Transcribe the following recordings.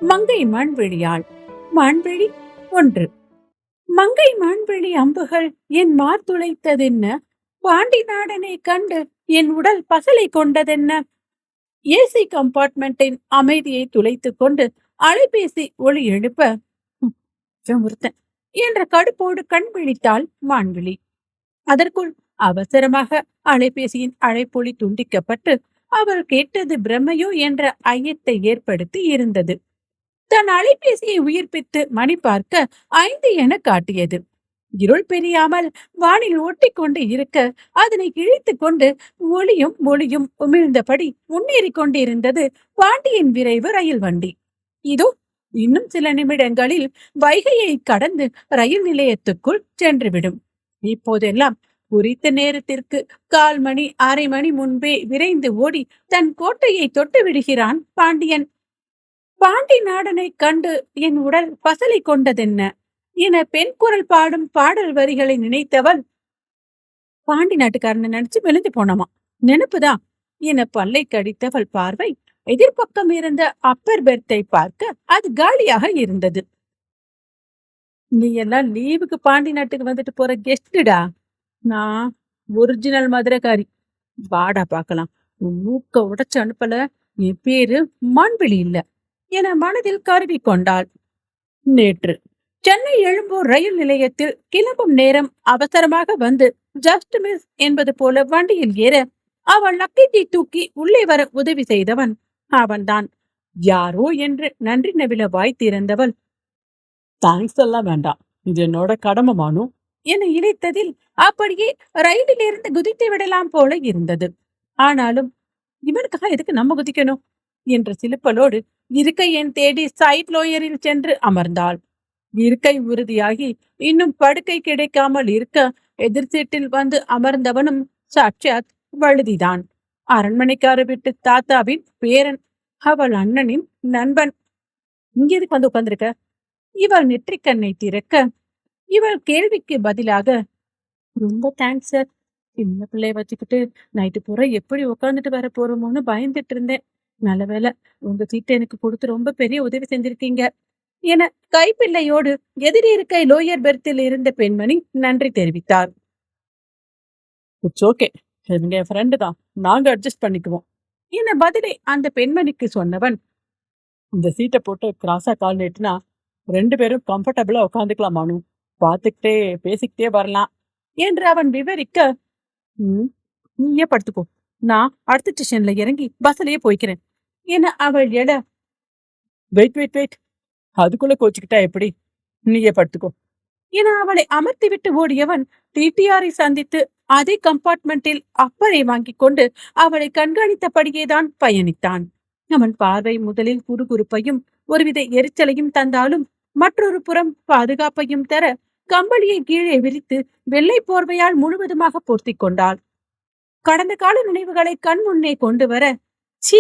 மங்கை மான்விழியாள். மான்விழி 1. மங்கை மான்விழி அம்புகள் என் மார்துளைத்ததென்ன, பாண்டி நாடனை கண்டு என் உடல் பசலை கொண்டதென்ன. ஏசி கம்பார்ட்மெண்டின் அமைதியை துளைத்துக் கொண்டு அலைபேசி ஒளி எழுப்ப ஒருத்தன் என்ற கடுப்போடு கண் விழித்தாள் மான்விழி. அதற்குள் அவசரமாக அலைபேசியின் அழைப்பொலி துண்டிக்கப்பட்டு அவள் கேட்டது பிரம்மையோ என்ற ஐயத்தை ஏற்படுத்தி இருந்தது. தன் அலைபேசியை உயிர்ப்பித்து மணி பார்க்க 5 என காட்டியது. இருள் பிரியாமல் வானில் ஒட்டிக்கொண்டு இருக்க அதனை இழுத்துக் கொண்டு ஒளியும் ஒளியும் உமிழ்ந்தபடி முன்னேறி கொண்டிருந்தது பாண்டியன் விரைவு ரயில் வண்டி. இதோ இன்னும் சில நிமிடங்களில் வைகையை கடந்து ரயில் நிலையத்துக்குள் சென்றுவிடும். இப்போதெல்லாம் குறித்த நேரத்திற்கு 1/4 மணி 1/2 மணி முன்பே விரைந்து ஓடி தன் கோட்டையை தொட்டு விடுகிறான் பாண்டியன். பாண்டி நாடனை கண்டு என் உடல் பசலை கொண்டதென்ன என பெண் குரல் பாடும் பாடல் வரிகளை நினைத்தவள் பாண்டி நாட்டுக்காரனை நினைச்சு மெலிந்து போனோமா, நினைப்புதான் என பல்லை கடித்தவள் பார்வை எதிர்பக்கம் இருந்த அப்பர் பெர்த்தை பார்க்க அது காலியாக இருந்தது. நீ எல்லாம் லீவுக்கு பாண்டி நாட்டுக்கு வந்துட்டு போற கெஸ்டுடா, நான் ஒரிஜினல் மதுரைக்காரி. வாடா பாக்கலாம், உன் மூக்க உடைச்சு அனுப்பல, என் பேரு மான்விழி இல்ல என மனதில் கருவி கொண்டாள். நேற்று சென்னை எழும்பூர் ரயில் நிலையத்தில் கிளம்பும் நேரம் அவசரமாக வந்து ஜஸ்ட் மிஸ் என்பது போல வண்டியில் ஏற அவள் லக்கேஜை தூக்கி உள்ளே வர உதவி செய்தவன் அவன்தான். யாரோ என்று நன்றி நவில வாய் திறந்தவள், தேங்க்ஸ் எல்லாம் வேண்டாம், இது என்னோட கடமைமானு என இழைத்ததில் அப்படியே ரயிலிலிருந்து குதித்து விடலாம் போல இருந்தது. ஆனாலும் இவனுக்காக எதுக்கு நம்ம குதிக்கணும் என்ற சிலுப்பலோடு இருக்கை என் தேடி சைட் லோயரில் சென்று அமர்ந்தாள். இருக்கை உறுதியாகி இன்னும் படுக்கை கிடைக்காமல் இருக்க எதிர் சீட்டில் வந்து அமர்ந்தவனும் சாட்சாத் வழுதிதான். அரண்மனைக்கார வீட்டு தாத்தாவின் பேரன், அவள் அண்ணனின் நண்பன். இங்கேதுக்கு வந்து உட்கார்ந்திருக்க? இவள் நெற்றிக்கண்ணை திறக்க இவள் கேள்விக்கு பதிலாக, ரொம்ப தேங்க்ஸ் சார், சின்ன பிள்ளைய வச்சுக்கிட்டு நைட்டு பூரா எப்படி உட்காந்துட்டு வர போறோமோன்னு பயந்துட்டு இருந்தேன். நல்ல வேலை, உங்க சீட்டை எனக்கு கொடுத்து ரொம்ப பெரிய உதவி செஞ்சிருக்கீங்க என கைப்பிள்ளையோடு எதிரி இருக்கை லோயர் பெர்த்தில் இருந்த பெண்மணி நன்றி தெரிவித்தார். இட்ஸ் ஓகே, எங்க ஃப்ரெண்டு தான், நாங்க அட்ஜஸ்ட் பண்ணிக்குவோம் என பதிலை அந்த பெண்மணிக்கு சொன்னவன், இந்த சீட்டை போட்டு கிராஸா கால் நீட்டுனா 2 பேரும் கம்ஃபர்டபுளா உட்காந்துக்கலாமானு, பார்த்துக்கிட்டே பேசிக்கிட்டே வரலாம் என்று அவன் விவரிக்க, நீயே படுத்துக்கோ, நான் அடுத்த ஸ்டேஷன்ல இறங்கி பஸ்லயே போய்க்கிறேன் என அவள் எட, வெயிட் வெயிட் வெயிட், அதுக்குள்ள கோச்சுக்கிட்டா எப்படி, நீயே படுத்துக்கோ என அவளை அமர்த்தி விட்டு ஓடியவன் டிடிஆரை சந்தித்து அதே கம்பார்ட்மெண்டில் அப்பரை வாங்கி கொண்டு அவளை கண்காணித்தபடியேதான் பயணித்தான். அவன் பார்வை முதலில் குறுகுறுப்பையும் ஒருவித எரிச்சலையும் தந்தாலும் மற்றொரு புறம் பாதுகாப்பையும் தர கம்பளியை கீழே விரித்து வெள்ளை போர்வையால் முழுவதுமாக போர்த்தி கொண்டாள். கடந்த கால நினைவுகளை கண் முன்னே கொண்டு வர சி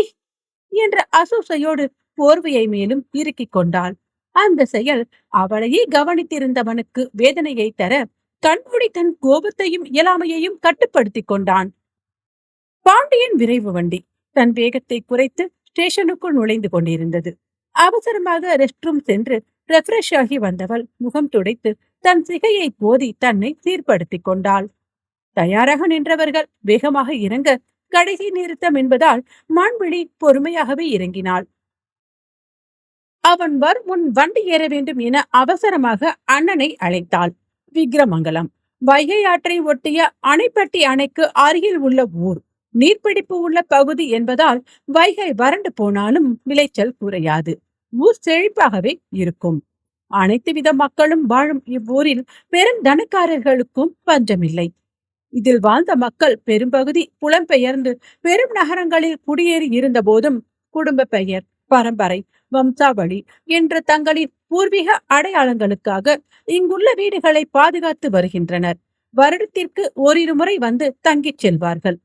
என்ற அசூசையோடு போர்வையை மேலும் இறுக்கிக் கொண்டாள். அந்த செயல் அவளையே கவனித்திருந்தவனுக்கு வேதனையை தர கண்மூடி தன் கோபத்தையும் இயலாமையையும் கட்டுப்படுத்தி கொண்டான். பாண்டியன் விரைவு வண்டி தன் வேகத்தை குறைத்து ஸ்டேஷனுக்குள் நுழைந்து கொண்டிருந்தது. அவசரமாக ரெஸ்ட் ரூம் சென்று ரெஃப்ரெஷ் ஆகி வந்தவள் முகம் துடைத்து தன் சிகையை போதி தன்னை சீர்படுத்திக் கொண்டாள். தயாராக நின்றவர்கள் வேகமாக இறங்க கடைசி நிறுத்தம் என்பதால் மான்விழி பொறுமையாகவே இறங்கினாள். அவன் முன் வண்டி ஏற வேண்டும் என அவசரமாக அண்ணனை அழைத்தாள். விக்ரமங்கலம் வைகை ஆற்றை ஒட்டிய அணைப்பட்டி அணைக்கு அருகில் உள்ள ஊர். நீர்பிடிப்பு உள்ள பகுதி என்பதால் வைகை வறண்டு போனாலும் விளைச்சல் குறையாது. ஊர் செழிப்பாகவே இருக்கும். அனைத்து வித மக்களும் வாழும் இவ்வூரில் பெரும் தனக்காரர்களுக்கும் பஞ்சமில்லை. இதில் வாழ்ந்த மக்கள் பெரும்பகுதி புலம்பெயர்ந்து பெரும் நகரங்களில் குடியேறி இருந்த போதும் குடும்ப பெயர், பரம்பரை, வம்சாவளி என்ற தங்களின் பூர்வீக அடையாளங்களுக்காக இங்குள்ள வீடுகளை பாதுகாத்து வருகின்றனர். வருடத்திற்கு ஓரிரு முறை வந்து தங்கிச் செல்வார்கள்.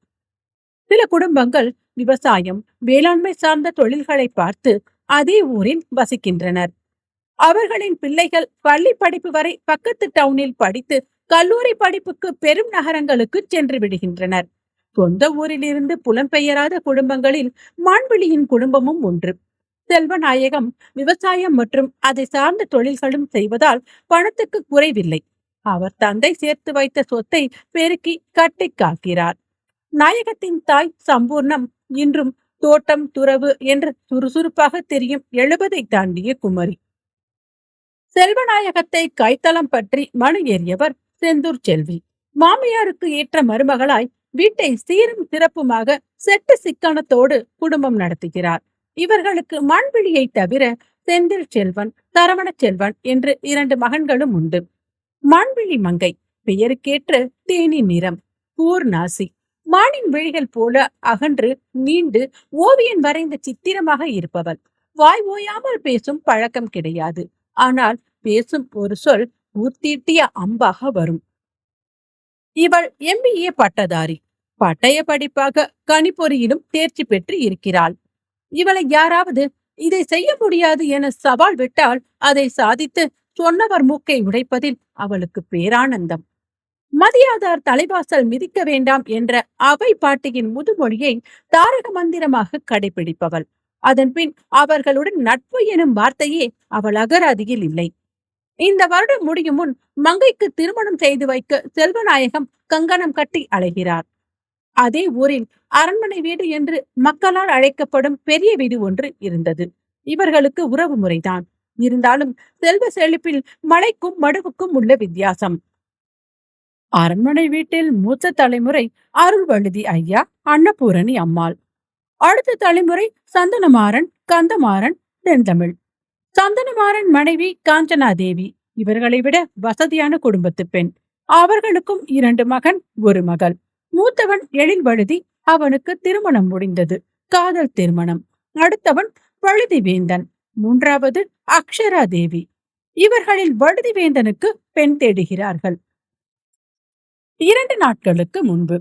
சில குடும்பங்கள் விவசாயம், வேளாண்மை சார்ந்த தொழில்களை பார்த்து அதே ஊரில் வசிக்கின்றனர். அவர்களின் பிள்ளைகள் பள்ளி படிப்பு வரை பக்கத்து டவுனில் படித்து கல்லூரி படிப்புக்கு பெரும் நகரங்களுக்கு சென்று விடுகின்றனர். சொந்த ஊரிலிருந்து புலம்பெயராத குடும்பங்களில் மான்விழியின் குடும்பமும் ஒன்று. செல்வநாயகம் விவசாயம் மற்றும் அதை சார்ந்த தொழில்களும் செய்வதால் பணத்துக்கு குறைவில்லை. அவர் தந்தை சேர்த்து வைத்த சொத்தை பெருக்கி கட்டி காக்கிறார். நாயகத்தின் தாய் சம்பூர்ணம் இன்றும் தோட்டம் துறவு என்று சுறுசுறுப்பாக தெரியும் 70 தாண்டிய குமரி. செல்வநாயகத்தை கைத்தளம் பற்றி மனு ஏறியவர் செந்தூர் செல்வி. மாமியாருக்கு ஏற்ற மருமகளாய் வீட்டை சீரும் சிறப்புமாக செட்டு சிக்கனத்தோடு குடும்பம் நடத்துகிறார். இவர்களுக்கு மான்விழியை தவிர செந்தில் செல்வன், சரவண செல்வன் என்று 2 மகன்களும் உண்டு. மான்விழி மங்கை பெயருக்கேற்ற தேனி நிறம், கூர்நாசி, மானின் விழிகள் போல அகன்று நீண்டு ஓவியன் வரைந்த சித்திரமாக இருப்பவள். வாய் ஓயாமல் பேசும் பழக்கம் கிடையாது. ஆனால் பேசும் ஒரு சொல் ஊர்த்தீட்டிய அம்பாக வரும். இவள் MBA பட்டதாரி. பட்டய படிப்பாக கணிப்பொறியிலும் தேர்ச்சி பெற்று இருக்கிறாள். இவளை யாராவது இதை செய்ய முடியாது என சவால் விட்டால் அதை சாதித்து சொன்னவர் மூக்கை உடைப்பதில் அவளுக்கு பேரானந்தம். மதியாதார் தலைவாசல் மிதிக்க வேண்டாம் என்ற அவை பாட்டியின் முதுமொழியை தாரக மந்திரமாக கடைபிடிப்பவள். அதன்பின் அவர்களுடன் நட்பு எனும் வார்த்தையே அவள் அகராதியில் இல்லை. இந்த வருடம் முடியும் முன் மங்கைக்கு திருமணம் செய்து வைக்க செல்வநாயகம் கங்கணம் கட்டி அழைகிறார். அதே ஊரில் அரண்மனை வீடு என்று மக்களால் அழைக்கப்படும் பெரிய வீடு ஒன்று இருந்தது. இவர்களுக்கு உறவு முறைதான். இருந்தாலும் செல்வ செழிப்பில் மலைக்கும் மடுவுக்கும் உள்ள வித்தியாசம். அரண்மனை வீட்டில் மூத்த தலைமுறை அருள்வழுதி ஐயா, அன்னபூரணி அம்மாள். அடுத்த தலைமுறை சந்தனமாறன், கந்தமாறன், தென்தமிழ். சந்தனமாறன் மனைவி காஞ்சனாதேவி. இவர்களை விட வசதியான குடும்பத்து பெண். அவர்களுக்கும் 2 மகன், 1 மகள். மூத்தவன் எழில்வழுதி. அவனுக்கு திருமணம் முடிந்தது. காதல் திருமணம். அடுத்தவன் வழுதிவேந்தன். 3வது அக்ஷரா தேவி. இவர்களில் வழுதிவேந்தனுக்கு பெண் தேடுகிறார்கள். 2 நாட்களுக்கு முன்பு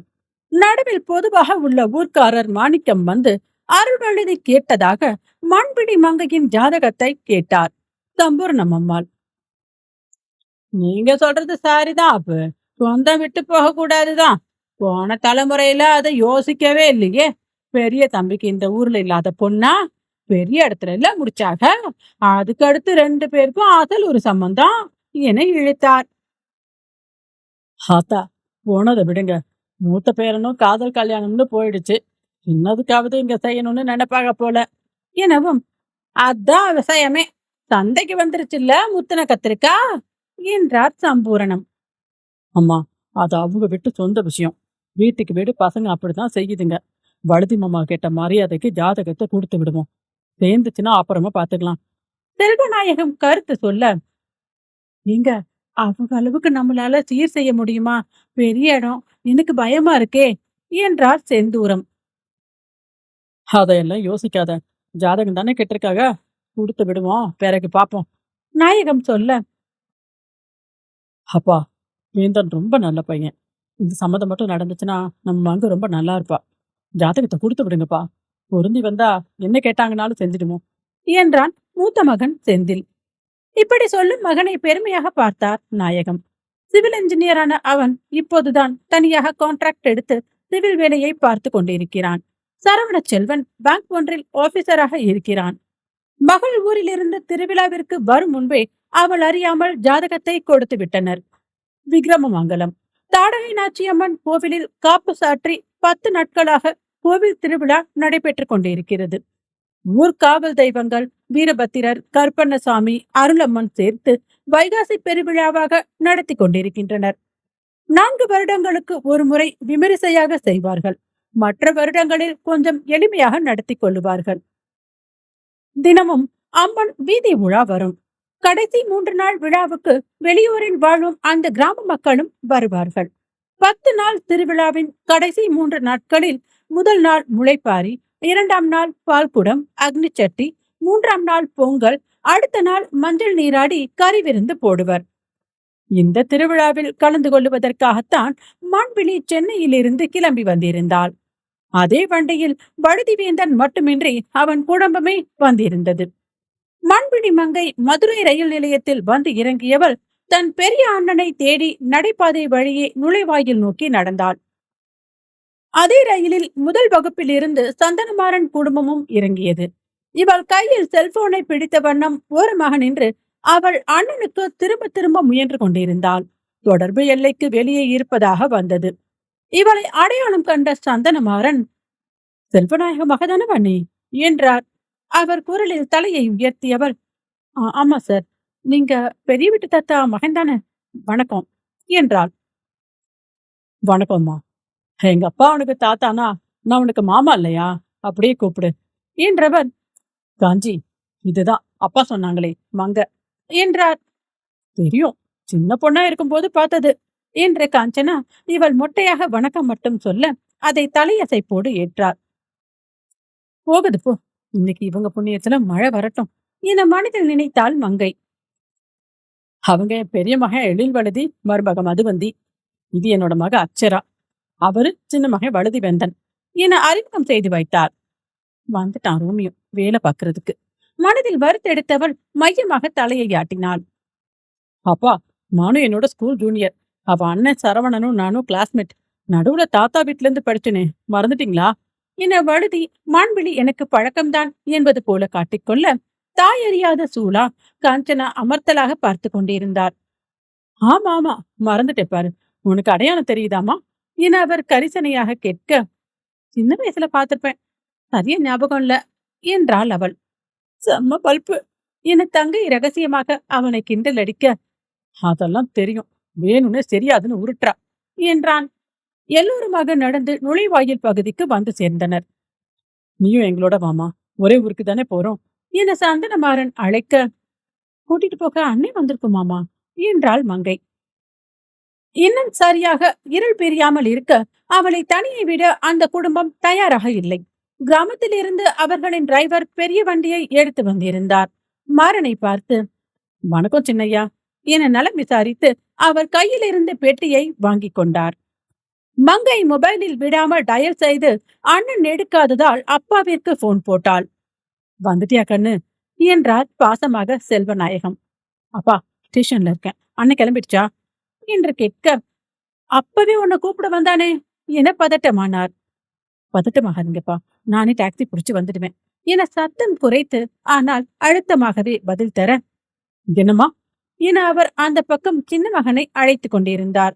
நடுவில் பொதுவாக உள்ள ஊர்க்காரர் மாணிக்கம் வந்து அருள்வழுதி கேட்டதாக மான்பிடி மங்கையின் ஜாதகத்தை கேட்டார். சம்பூர்ணம் அம்மாள், நீங்க சொல்றது சரிதான். அப்ப சொந்தம் விட்டு போக கூடாதுதான். போன தலைமுறையில அதை யோசிக்கவே இல்லையே. பெரிய தம்பிக்கு இந்த ஊர்ல இல்லாத பொண்ணா பெரிய இடத்துல இல்ல முடிச்சாக. அதுக்கு அடுத்து 2 பேருக்கும் அசல் ஒரு சம்பந்தம் என இழுத்தார். ஆத்தா, போனதை விடுங்க. மூத்த பேரனும் காதல் கல்யாணம்னு போயிடுச்சு. இன்னதுக்காவது இங்க செய்யணும்னு நினைப்பாக போல எனவும், அதான் விவசாயமே சந்தைக்கு வந்துருச்சுல்ல முத்தின கத்திரிக்கா என்றார் சம்பூரணம். அம்மா, அது அவங்க விட்டு சொந்த விஷயம். வீட்டுக்கு வீடு பசங்க அப்படித்தான் செய்யுதுங்க. வழுதி மாமா கேட்ட மரியாதைக்கு ஜாதகத்தை கொடுத்து விடுவோம். சேர்ந்துச்சுன்னா அப்புறமா பாத்துக்கலாம். செல்வநாயகம் கருத்து சொல்ல, நீங்க அவங்க அளவுக்கு நம்மளால சீர் செய்ய முடியுமா? பெரிய இடம், எனக்கு பயமா இருக்கே என்றார் செந்தூரம். அதையெல்லாம் யோசிக்காத. ஜாதகம் தானே கெட்டிருக்காக, கொடுத்து விடுவோம், பிறகு பாப்போம் நாயகம் சொல்ல. அப்பா, வேந்தன் ரொம்ப நல்ல பையன். இந்த சம்மதம் மட்டும் நடந்துச்சுன்னா நம்ம மங்க ரொம்ப நல்லா இருப்பா. ஜாதகத்தை கொடுத்து விடுங்கப்பா. பொருந்தி வந்தா என்ன கேட்டாங்கனாலும் செஞ்சிடுவோம் என்றான் மூத்த மகன் செந்தில். இப்படி சொல்லும் மகனை பெருமையாக பார்த்தார் நாயகம். சிவில் இன்ஜினியரான அவன் இப்போதுதான் தனியாக கான்ட்ராக்ட் எடுத்து சிவில் வேலையை பார்த்து கொண்டிருக்கிறான். சரவண செல்வன் பேங்க் ஒன்றில் ஆபீசராக இருக்கிறான். மகள் ஊரிலிருந்து திருவிழாவிற்கு வரும் முன்பே அவள் அறியாமல் ஜாதகத்தை கொடுத்து விட்டனர். விக்ரமமங்கலம் தாடகை நாச்சியம்மன் கோவிலில் காப்பு சாற்றி 10 நாட்களாக கோவில் திருவிழா நடைபெற்றுக் கொண்டிருக்கிறது. ஊர்காவல் தெய்வங்கள் வீரபத்திரர், கருப்பண்ணசாமி, அருளம்மன் சேர்த்து வைகாசி பெருவிழாவாக நடத்தி கொண்டிருக்கின்றனர். 4 வருடங்களுக்கு ஒரு முறை விமரிசையாக செய்வார்கள். மற்ற வருடங்களில் கொஞ்சம் எளிமையாக நடத்தி கொள்ளுவார்கள். தினமும் அம்மன் வீதி உலா வரும். கடைசி 3 நாள் விழாவுக்கு வெளியூரில் வாழும் அந்த கிராம மக்களும் வருவார்கள். 10 நாள் திருவிழாவின் கடைசி 3 நாட்களில் முதல் நாள் முளைப்பாரி, 2ஆம் நாள் பால்குடம், அக்னிச்சட்டி, 3ஆம் நாள் பொங்கல், அடுத்த நாள் மஞ்சள் நீராடி கறி விருந்து போடுவர். இந்த திருவிழாவில் கலந்து கொள்வதற்காகத்தான் மான்விழி சென்னையிலிருந்து கிளம்பி வந்திருந்தாள். அதே வண்டியில் வழுதிவேந்தன் மட்டுமின்றி அவன் குடும்பமே வந்திருந்தது. மான்விழி மங்கை மதுரை ரயில் நிலையத்தில் வந்து இறங்கியவள் தன் பெரிய அண்ணனை தேடி நடைபாதை வழியே நுழைவாயில் நோக்கி நடந்தாள். அதே ரயிலில் முதல் வகுப்பில் இருந்து சந்தனமாறன் குடும்பமும் இறங்கியது. இவள் கையில் செல்போனை பிடித்த வண்ணம் ஓரமாக நின்று அவள் அண்ணனுக்கு திரும்ப திரும்ப முயன்று கொண்டிருந்தாள். தொடர்பு எல்லைக்கு வெளியே இருப்பதாக வந்தது. இவளை அடையாளம் கண்ட சந்தனமாறன், செல்வநாயகமாக தானே பண்ணி என்றார். அவர் குரலில் தலையை உயர்த்தியவள், ஆமா சார், நீங்க பெரிய வீட்டு தாத்தா மகன் தானே, வணக்கம் என்றாள். வணக்கம்மா, எங்க அப்பா அவனுக்கு தாத்தானா நான் உனக்கு மாமா இல்லையா, அப்படியே கூப்பிடு என்றவர். காஞ்சி, இதுதான் அப்பா சொன்னாங்களே மங்க என்றார். தெரியும், சின்ன பொண்ணா இருக்கும்போது பார்த்தது என்ற காஞ்சனா இவள் மொட்டையாக வணக்கம் மட்டும் சொல்ல அதை தலையசைப்போடு ஏற்றார். போகுது போ, இன்னைக்கு இவங்க புண்ணியத்துல மழை வரட்டும் என மனதில் நினைத்தாள் மங்கை. அவங்க பெரிய மகன் எழில் வழுதி, மருமக மதுவந்தி, இது என்னோட மக அச்சரா, அவரு சின்ன மகன் வழுதி வெந்தன் என அறிமுகம் செய்து வைத்தார். வந்துட்டான் ரோமியோ வேலை பாக்குறதுக்கு. மனதில் வருத்தெடுத்தவள் மையமாக தலையை ஆட்டினாள். அப்பா, நானும் என்னோட ஸ்கூல் ஜூனியர், அவ அண்ணன் சரவணனும் நானும் கிளாஸ்மேட், நடுவுல தாத்தா வீட்டுல இருந்து படிச்சனே, மறந்துட்டீங்களா என வழுதி மான்விழி எனக்கு பழக்கம்தான் என்பது போல காட்டிக்கொள்ள, தாயறியாத சூலா காஞ்சனா அமர்த்தலாக பார்த்து கொண்டிருந்தார். ஆமா ஆமா, மறந்துட்டே பாரு, உனக்கு அடையாளம் தெரியுதாமா என அவர் கரிசனையாக கேட்க, சின்ன வயசுல பார்த்திருப்பேன், சரியா ஞாபகம் இல்ல என்றாள் அவள். செம்ம பல்பு என தங்கை ரகசியமாக அவனை கிண்டல் அடிக்க, அதெல்லாம் தெரியும், வேணும்னு சரியாதுன்னு உருட்டா என்றான். எல்லோருமாக நடந்து நுழைவாயில் பகுதிக்கு வந்து சேர்ந்தனர். நீயும் எங்களோட வாமா, ஒரே ஊருக்கு தானே போறோம் என சந்தனமாறன் அழைக்க, கூட்டிட்டு போக அண்ணே வந்திருக்கும் மாமா என்றாள் மங்கை. இன்னும் சரியாக இருள் பிரியாமல் இருக்க அவளை தனியை விட அந்த குடும்பம் தயாராக இல்லை. கிராமத்திலிருந்து அவர்களின் டிரைவர் பெரிய வண்டியை எடுத்து வந்திருந்தார். மாறனை பார்த்து, வணக்கம் சின்னையா என நலம் விசாரித்து அவர் கையில் இருந்த பெட்டியை வாங்கி கொண்டார். மங்கை மொபைலில் விடாமல் டயல் செய்து அண்ணன் எடுக்காததால் அப்பாவிற்கு போன் போட்டாள். வந்துட்டியா கண்ணு என்றார் பாசமாக செல்வநாயகம். அப்பா, ஸ்டேஷன்ல இருக்கேன், அண்ணன் கிளம்பிடுச்சா என்று கேட்க, அப்பவே உன்னை கூப்பிட வந்தானே என பதட்டமானார். பதட்டமாகாதீங்கப்பா, நானே டாக்ஸி புடிச்சு வந்துடுவேன் என சத்தம் குறைத்து ஆனால் அழுத்தமாகவே பதில் தர, என்னம்மா என அவர் அந்த பக்கம் சின்ன மகனை அழைத்து கொண்டிருந்தார்.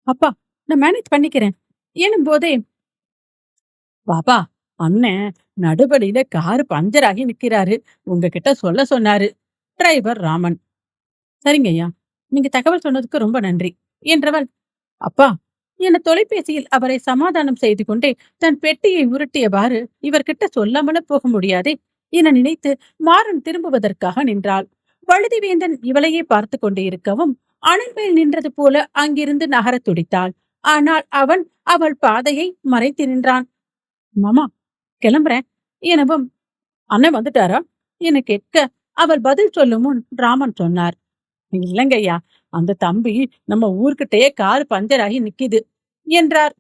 அப்பா, நான் மேனேஜ் பண்ணிக்கிறேன் எனும் போதே, பாப்பா, அண்ணன் நடுவழியில காரு பஞ்சர் ஆகி நிக்கிறாரு, உங்ககிட்ட சொல்ல சொன்னாரு டிரைவர் ராமன். சரிங்க ஐயா, நீங்க தகவல் சொன்னதுக்கு ரொம்ப நன்றி என்றவள், அப்பா என தொலைபேசியில் அவரை சமாதானம் செய்து கொண்டே தன் பெட்டியை உருட்டியவாறு, இவர்கிட்ட சொல்லாமல போக முடியாதே என நினைத்து மாறன் திரும்புவதற்காக நின்றாள். வழுதிவேந்தன் இவளையே பார்த்து கொண்டே இருக்கவும் அனல் மேல் நின்றது போல அங்கிருந்து நகர துடித்தாள். ஆனால் அவன் அவள் பாதையை மறைத்து நின்றான். மாமா, கிளம்புறேன் எனவும், அண்ணன் வந்துட்டாரா என கேட்க அவள் பதில் சொல்லும் முன் ராமன் சொன்னார், இல்லைங்கய்யா, அந்த தம்பி நம்ம ஊர்கிட்டயே கார் பஞ்சராகி நிக்கிது என்றார்.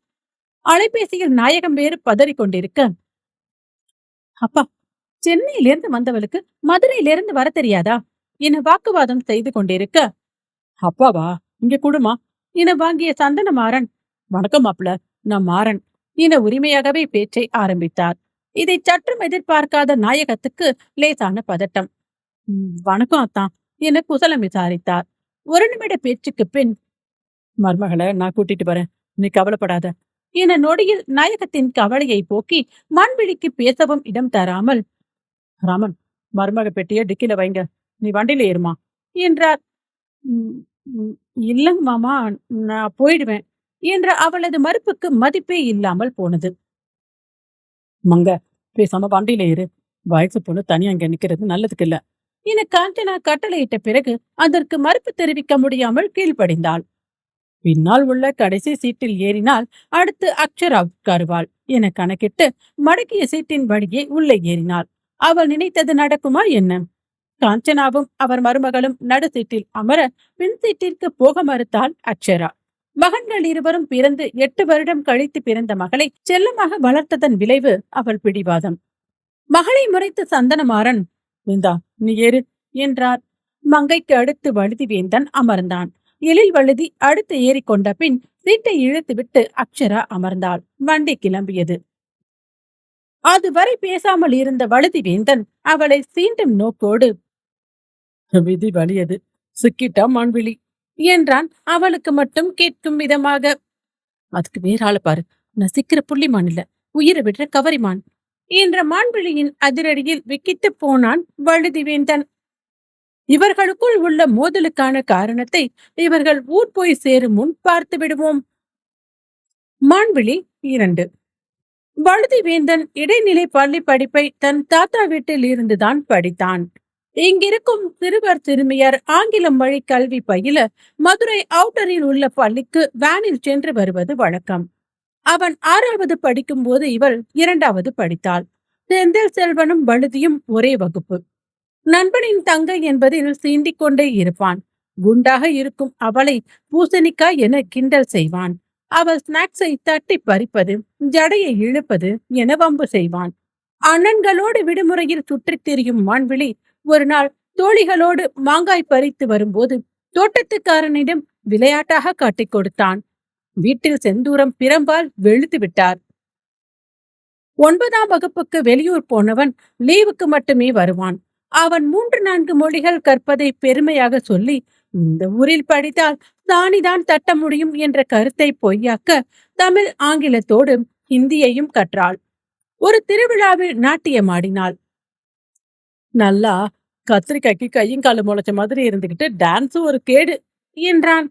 அலைபேசியில் நாயகம் வேறு பதறி கொண்டிருக்க, அப்பா, சென்னையிலிருந்து வந்தவளுக்கு மதுரையிலிருந்து வர தெரியாதா என வாக்குவாதம் செய்து கொண்டிருக்க, அப்பாவா, இங்க குடுமா என வாங்கிய சந்தனமாறன், வணக்கம் மாப்பிள, நான் மாறன் என உரிமையாகவே பேச்சை ஆரம்பித்தார். இதை சற்றும் எதிர்பார்க்காத நாயகத்துக்கு லேசான பதட்டம். வணக்கம் அத்தான் என குசலம் விசாரித்தார். ஒரு நிமிட பேச்சுக்கு பின், மருமகளை நான் கூட்டிட்டு வரேன், நீ கவலைப்படாத என நொடியில் நாயகத்தின் கவலையை போக்கி மண்விழிக்கு பேசவும் இடம் தராமல், ராமன், மருமக பெட்டிய டிக்கில வைங்க, நீ வண்டியில ஏறுமா என்றார். இல்லங்க மாமா, நான் போயிடுவேன் என்ற அவளது மறுப்புக்கு மதிப்பே இல்லாமல் போனது. மங்க, பேசாம வண்டியில ஏறு, வயசு பொண்ணு தனியா அங்க நிக்கிறது நல்லதுக்கு இல்ல என காஞ்சனா கட்டளையிட்ட பிறகு அதற்கு மறுப்பு தெரிவிக்க முடியாமல் கீழ்ப்படிந்தாள். பின்னால் உள்ள கடைசி சீட்டில் ஏறினால் அடுத்து அக்ஷரா உட்காருவாள் என கணக்கிட்டு மடக்கிய சீட்டின் வழியே உள்ளே ஏறினாள். அவள் நினைத்தது நடக்குமா என்ன? காஞ்சனாவும் அவர் மருமகளும் நடு சீட்டில் அமர பின் சீட்டிற்கு போக மறுத்தாள் அக்ஷரா. மகன்கள் இருவரும் பிறந்து 8 வருடம் கழித்து பிறந்த மகளை செல்லமாக வளர்த்ததன் விளைவு அவள் பிடிவாதம். மகளை முறைத்து சந்தனமாறன், இந்தா நீ ஏறு என்றார். மங்கைக்கு அடுத்து வழுதிவேந்தன் அமர்ந்தான். எழில் வழுதி அடுத்து ஏறிக்கொண்ட பின் சீட்டை இழுத்துவிட்டு அக்ஷரா அமர்ந்தாள். வண்டி கிளம்பியது. அதுவரை பேசாமல் இருந்த வழுதி வேந்தன் அவளை சீண்டும் நோக்கோடு, விதி வலியது, சிக்கிட்டா மான்விழி என்றான். அவளுக்கு மட்டும் கேட்கும் விதமாக. அதுக்கு வேற ஆள பாரு, நசிக்கிற புள்ளிமான் இல்ல, உயிரை விடுற கவரிமான் என்ற மான்விழியின் அதிரடியில் விக்கித்து போனான் வழுதி வேந்தன். இவர்களுக்குள் உள்ள மோதலுக்கான காரணத்தை இவர்கள் ஊர் போய் சேரும் முன் பார்த்து விடுவோம். மான்விழி 2. வழுதி வேந்தன் இடைநிலை பள்ளி படிப்பை தன் தாத்தா வீட்டில் இருந்துதான் படித்தான். இங்கிருக்கும் சிறுவர் சிறுமியர் ஆங்கிலம் வழி கல்வி பயில மதுரை அவுட்டரில் உள்ள பள்ளிக்கு வேனில் சென்று வருவது வழக்கம். அவன் 6வது படிக்கும் போது இவள் 2வது படித்தாள். செந்தில் செல்வனும் வழுதியும் ஒரே வகுப்பு. நண்பனின் தங்கை என்பதில் சீண்டிக் கொண்டே இருப்பான். குண்டாக இருக்கும் அவளை பூசணிக்காய் என கிண்டல் செய்வான். அவள் ஸ்நாக்ஸை தட்டி பறிப்பது, ஜடையை இழுப்பது என வம்பு செய்வான். அண்ணன்களோடு விடுமுறையில் சுற்றித் திரியும் மான்விழி ஒரு நாள் தோழிகளோடு மாங்காய் பறித்து வரும்போது தோட்டத்துக்காரனிடம் விளையாட்டாக காட்டிக் கொடுத்தான். வீட்டில் செந்தூரம் பிரம்பால் வெளுத்து விட்டார். 9ஆம் வகுப்புக்கு வெளியூர் போனவன் லீவுக்கு மட்டுமே வருவான். அவன் 3-4 மொழிகள் கற்பதை பெருமையாக சொல்லி, இந்த ஊரில் படித்தால் சாணிதான் தட்ட முடியும் என்ற கருத்தை பொய்யாக்க தமிழ் ஆங்கிலத்தோடு ஹிந்தியையும் கற்றாள். ஒரு திருவிழாவில் நாட்டியமாடினாள். நல்லா கத்திரிக்காய்க்கு கையும் காலம் முளைச்ச மாதிரி இருந்துகிட்டு டான்ஸும் ஒரு கேடு என்றான்.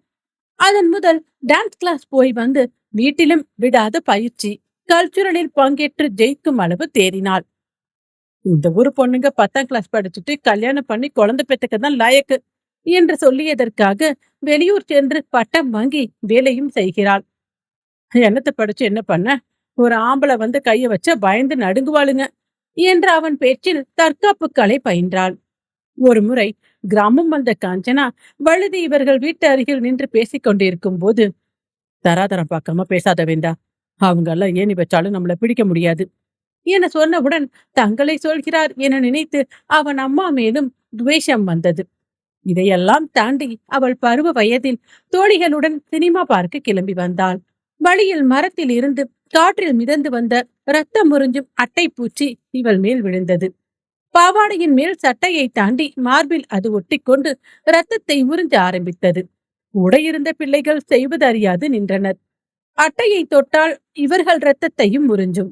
அதன் முதல் டான்ஸ் கிளாஸ் போய் வந்து வீட்டிலும் விடாத பயிற்சி. கல்ச்சுரலில் பங்கேற்று ஜெயிக்கும் அளவு தேறினாள். இந்த ஊர் பொண்ணுங்க 10ஆம் கிளாஸ் படிச்சுட்டு கல்யாணம் பண்ணி குழந்தை பெற்றுக்கதான் லாயக்கு என்று சொல்லியதற்காக வெளியூர் சென்று பட்டம் வாங்கி வேலையும் செய்கிறாள். என்னத்தை படிச்சு என்ன பண்ண, ஒரு ஆம்பளை வந்து கைய வச்ச பயந்து நடுங்குவாளுங்க என்று அவன் பேச்சில் தற்காப்பு கலை பயின்றாள். ஒரு முறை கிராமம் வந்த காஞ்சனா வழுதி இவர்கள் வீட்டு அருகில் நின்று பேசிக் கொண்டிருக்கும் போது, தராதரம் பார்க்காம பேசாத வேண்டா, அவங்க எல்லாம் ஏணி வச்சாலும் நம்மள பிடிக்க முடியாது என சொன்னவுடன் தங்களை சொல்கிறார் என நினைத்து அவன் அம்மா மேலும் துவேஷம் வந்தது. இதையெல்லாம் தாண்டி அவள் பருவ வயதில் தோழிகளுடன் சினிமா பார்க்க கிளம்பி வந்தாள். வழியில் மரத்தில் இருந்து காற்றில் மிதந்து வந்த ரத்தம் முறிஞ்சும் அட்டை பூச்சி இவள் மேல் விழுந்தது. பாவாடையின் மேல் சட்டையை தாண்டி மார்பில் அது ஒட்டிக்கொண்டு ரத்தத்தை உறிஞ்ச ஆரம்பித்தது. கூட இருந்த பிள்ளைகள் செய்வது அறியாது நின்றனர். அட்டையை தொட்டால் இவர்கள் ரத்தத்தையும் உறிஞ்சும்.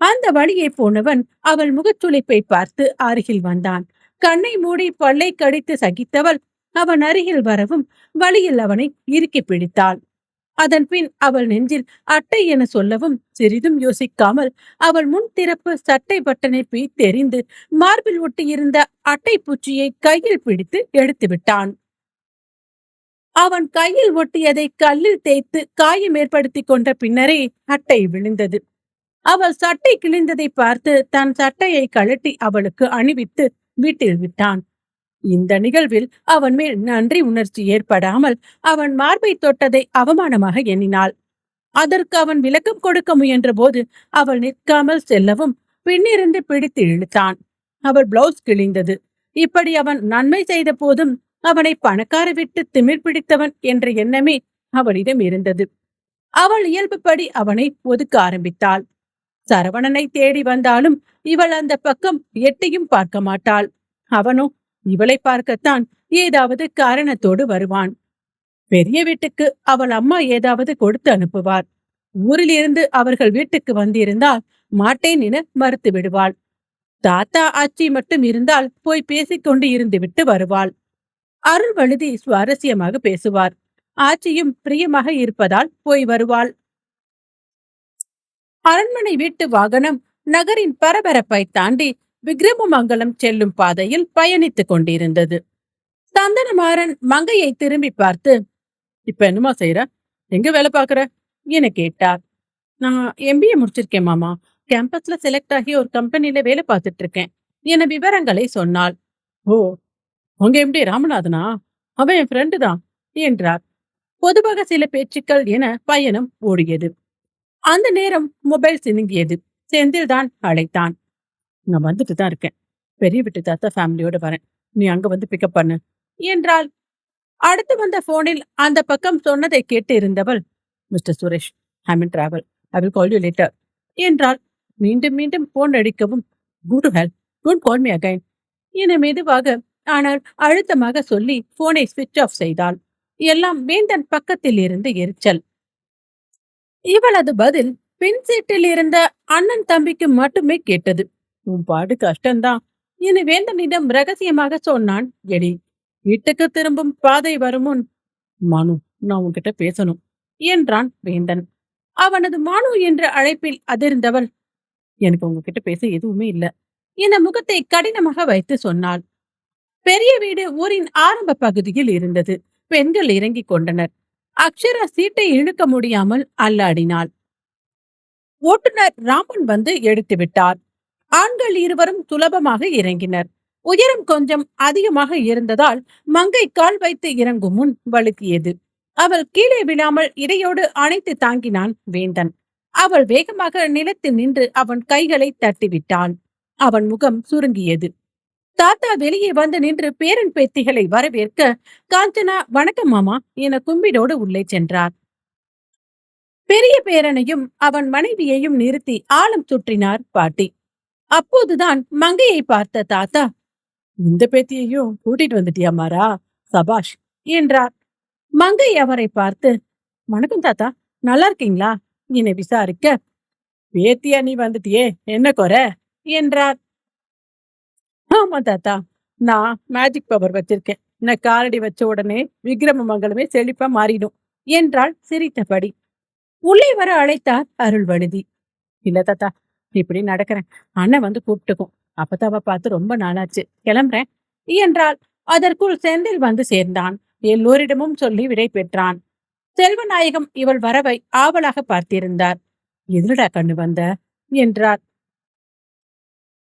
அந்த வழியே போனவன் அவள் முகச்சுளிப்பை பார்த்து அருகில் வந்தான். கண்ணை மூடி பல்லை கடித்து சகித்தவள் அவன் அருகில் வரவும் வழியில் அவனை இறுக்கி பிடித்தாள். அதன் பின் அவள் நெஞ்சில் அட்டை என சொல்லவும் சிறிதும் யோசிக்காமல் அவள் முன் திறப்பு சட்டை பட்டனை தெரிந்து மார்பில் ஒட்டியிருந்த அட்டை பூச்சியை கையில் பிடித்து எடுத்து விட்டான். அவன் கையில் ஒட்டியதை கல்லில் தேய்த்து காயம் ஏற்படுத்தி கொண்ட பின்னரே அட்டை விழுந்தது. அவள் சட்டை கிழிந்ததை பார்த்து தன் சட்டையை கழட்டி அவளுக்கு அணிவித்து வீட்டில் விட்டான். இந்த நிகழ்வில் அவன் மேல் நன்றி உணர்ச்சி ஏற்படாமல் அவன் மார்பை தொட்டதை அவமானமாக எண்ணினாள். அதற்கு அவன் விளக்கம் கொடுக்க முயன்ற போது அவள் நிற்காமல் செல்லவும் பின்னிருந்து பிடித்து இழுத்தான். அவள் பிளவுஸ் கிழிந்தது. இப்படி அவன் நன்மை செய்த போதும் அவனை பணக்கார விட்டு திமிர் பிடித்தவன் என்ற எண்ணமே அவளிடம் இருந்தது. அவள் இயல்புப்படி அவனை ஒதுக்க ஆரம்பித்தாள். சரவணனை தேடி வந்தாலும் இவள் அந்த பக்கம் எட்டியும் பார்க்க மாட்டாள். அவனோ இவளை பார்க்கத்தான் ஏதாவது காரணத்தோடு வருவான். பெரிய வீட்டுக்கு அவள் அம்மா ஏதாவது கொடுத்து அனுப்புவார். ஊரில் இருந்து அவர்கள் வீட்டுக்கு வந்திருந்தால் மாட்டேன் என மறுத்து விடுவாள். தாத்தா ஆச்சி மட்டும் இருந்தால் போய் பேசிக்கொண்டு இருந்து விட்டு வருவாள். அருள் வழுதி சுவாரஸ்யமாக பேசுவார். ஆச்சியும் பிரியமாக இருப்பதால் போய் வருவாள். அரண்மனை வீட்டு வாகனம் நகரின் பரபரப்பை தாண்டி விக்ரமமங்கலம் செல்லும் பாதையில் பயணித்துக் கொண்டிருந்தது. சந்தனமாறன் மங்கையை திரும்பி பார்த்து, இப்ப என்னமா செய்யற, எங்க வேலை பாக்குற என கேட்டார். நான் MBA முடிச்சிருக்கேன் மாமா, கேம்பஸ்ல செலக்ட் ஆகி ஒரு கம்பெனில வேலை பார்த்துட்டு இருக்கேன் என விவரங்களை சொன்னாள். ஓ, உங்க MD ராமநாதனா? அவன் என் ஃப்ரெண்டு தான் என்றார். பொதுவாக சில பேச்சுக்கள் என பயணம் ஓடியது. அந்த நேரம் மொபைல் சினுங்கியது. செந்தில் தான் அழைத்தான். நான் வந்துட்டு தான் இருக்கேன், பெரிய வீட்டு தாத்தா ஃபேமிலியோட வரேன், நீ அங்க வந்து பிக்கப் பண்ணு என்றாள். அடுத்து வந்த போனில் அந்த பக்கம் சொன்னதை கேட்டு இருந்தவள், mister Suresh, I mean travel, I will call you later என்றாள். மீண்டும் மீண்டும் போன் அடிக்கவும் god help don't call me again என மெதுவாக ஆனால் அழுத்தமாக சொல்லி போனை ஸ்விட்ச் ஆஃப் செய்தாள். எல்லாம் வேந்தன் பக்கத்தில் இருந்து எரிச்சல். இவளது பதில் பின் சீட்டில் இருந்த அண்ணன் தம்பிக்கு மட்டுமே கேட்டது. உன் பாடு கஷ்டம்தான் என வேந்தனிடம் ரகசியமாக சொன்னான் எடி. வீட்டுக்கு திரும்பும் பாதை வரும் முன், மனு, நான் உன்கிட்ட பேசணும் என்றான் வேந்தன். அவனது மனு என்ற அழைப்பில் அதிர்ந்தவள், எனக்கு உங்ககிட்ட பேச எதுவுமே இல்ல என முகத்தை கடினமாக வைத்து சொன்னாள். பெரிய வீடு ஊரின் ஆரம்ப பகுதியில் இருந்தது. பெண்கள் இறங்கிக் கொண்டனர். அக்ஷரா சீட்டை இழுக்க முடியாமல் அல்லாடினாள். ஓட்டுநர் ராமன் வந்து எடுத்து விட்டார். ஆண்கள் இருவரும் சுலபமாக இறங்கினர். உயரம் கொஞ்சம் அதிகமாக இருந்ததால் மங்கை கால் வைத்து இறங்கும் முன் வழுக்கியது. அவள் கீழே விழாமல் இடையோடு அணைத்து தாங்கினான் வேந்தன். அவள் வேகமாக நிலத்தில் நின்று அவன் கைகளை தட்டிவிட்டாள். அவன் முகம் சுருங்கியது. தாத்தா வெளியே வந்து நின்று பேரன் பேத்திகளை வரவேற்க, காஞ்சனா வணக்கம் மாமா என கும்பிடோடு உள்ளே சென்றார். பெரிய பேரனையும் அவன் மனைவியையும் நிறுத்தி ஆழம் சுற்றினார் பாட்டி. அப்போதுதான் மங்கையை பார்த்த தாத்தா, இந்த பேத்தியையும் கூட்டிட்டு வந்துட்டியா மாறா, சபாஷ் என்றார். மங்கை அவரை பார்த்து, வணக்கம் தாத்தா, நல்லா இருக்கீங்களா என விசாரிக்க, பேத்தியா நீ வந்துட்டியே, என்ன குறை என்றார். ஆமா தாத்தா, நான் மேஜிக் பவர் வச்சிருக்கேன். நான் காலடி வச்ச உடனே விக்ரம மங்கலமே செழிப்பா மாறிடும் என்றாள் சிரித்தபடி. உள்ளே வர அழைத்தார் அருள்வழுதி. இல்ல தாத்தா, இப்படி நடக்கிறேன், அண்ணன் வந்து கூப்பிட்டுக்கும், அப்பதாவ பார்த்து ரொம்ப நாளாச்சு, கிளம்புறேன் என்றாள். அதற்குள் செந்தில் வந்து சேர்ந்தான். எல்லோரிடமும் சொல்லி விடை பெற்றான். செல்வநாயகம் இவள் வரவை ஆவலாக பார்த்திருந்தார். எதுடா கண்ணு வந்த என்றார்.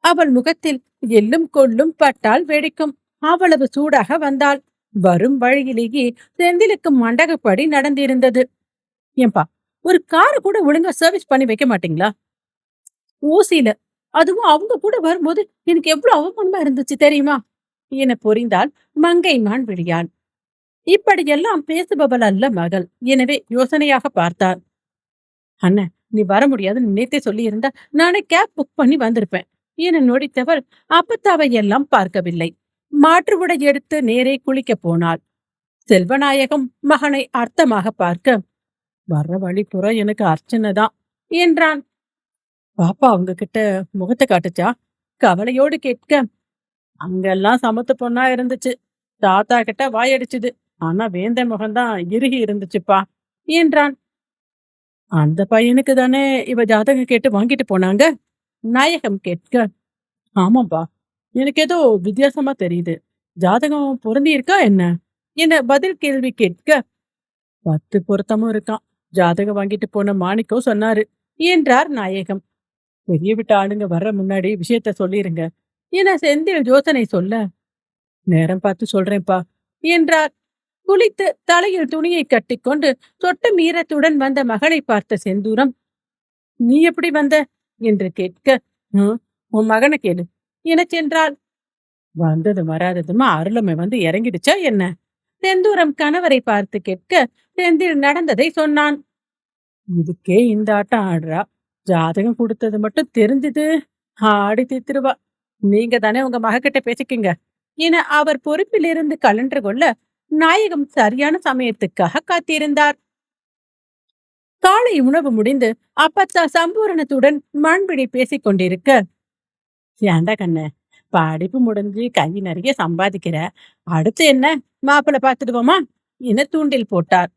அவள் முகத்தில் எள்ளும் கொள்ளும் பட்டால் வெடிக்கும். அவ்வளவு சூடாக வந்தாள். வரும் வழியிலேயே செந்திலுக்கு மண்டகப்படி நடந்திருந்தது. ஏன்பா, ஒரு காரை கூட ஒழுங்கா சர்வீஸ் பண்ணி வைக்க மாட்டீங்களா? ஊசியில, அதுவும் அவங்க கூட வரும்போது எனக்கு எவ்வளவு அவமானமா இருந்துச்சு தெரியுமா என பொறிந்தாள் மங்கை மான்விழியாள். இப்படியெல்லாம் பேசுபவள் அல்ல மகள். எனவே யோசனையாக பார்த்தார். அண்ணன், நீ வர முடியாதுன்னு நேத்தே சொல்லி இருந்தா நானே கேப் புக் பண்ணி வந்திருப்பேன் என நொடித்தவள் அப்பத்தாவை எல்லாம் பார்க்கவில்லை. மாற்று உடை எடுத்து நேரே குளிக்க போனாள். செல்வநாயகம் மகனை அர்த்தமாக பார்க்க, வர்ற வழி புற எனக்கு அர்ச்சனை தான் என்றான். பாப்பா அவங்க கிட்ட முகத்தை காட்டுச்சா கவலையோடு கேட்க, அங்கெல்லாம் சமத்து பொண்ணா இருந்துச்சு, தாத்தா கிட்ட வாயடிச்சுது, ஆனா வேந்தன் முகம்தான் இறுகி இருந்துச்சுப்பா என்றான். அந்த பையனுக்கு தானே இவ ஜாதகம் கேட்டு வாங்கிட்டு போனாங்க நாயகம் கேட்க, ஆமாப்பா, எனக்கு ஏதோ வித்தியாசமா தெரியுது, ஜாதகம் பொருந்தி இருக்கா என்ன என பதில் கேள்வி கேட்க, 10 பொருத்தமும் இருக்கான், ஜாதகம் வாங்கிட்டு போன மாணிக்கம் சொன்னாரு என்றார் நாயகம். பெரிய விட்ட ஆளுங்க வர்ற முன்னாடி விஷயத்த சொல்லிருங்க என செந்தில் யோசனை சொல்ல, நேரம் பார்த்து சொல்றேன்ப்பா என்றார். குளித்து தலையில் துணியை கட்டிக்கொண்டு சொட்டு மீறத்துடன் வந்த மகளை பார்த்த செந்தூரம், நீ எப்படி வந்த என்று கேட்க, உன் மகனை கேளு என சென்றாள். வந்தது வராததுமா அருளமை வந்து இறங்கிடுச்சா என்ன? செந்தூரம் கணவரை பார்த்து கேட்க, செந்தில் நடந்ததை சொன்னான். இதுக்கே இந்த ஆட்டம் ஆடுறா, ஜாதகம் கொடுத்தது மட்டும் தெரிஞ்சது ஆடி தீத்துருவா, நீங்க தானே உங்க மகக்கிட்ட பேசிக்கிங்க என அவர் பொறுப்பிலிருந்து கலன்று கொள்ள, நாயகம் சரியான சமயத்துக்காக காத்திருந்தார். காலை உணவு முடிந்து அப்பத்தா சம்பூரணத்துடன் மண்பிடி பேசிக் கொண்டிருக்க, ஏண்டா கண்ண, படிப்பு முடிஞ்சு கை நிறைய சம்பாதிக்கிற, அடுத்து என்ன மாப்பிள்ள பாத்துடுவோமா என தூண்டில் போட்டார்.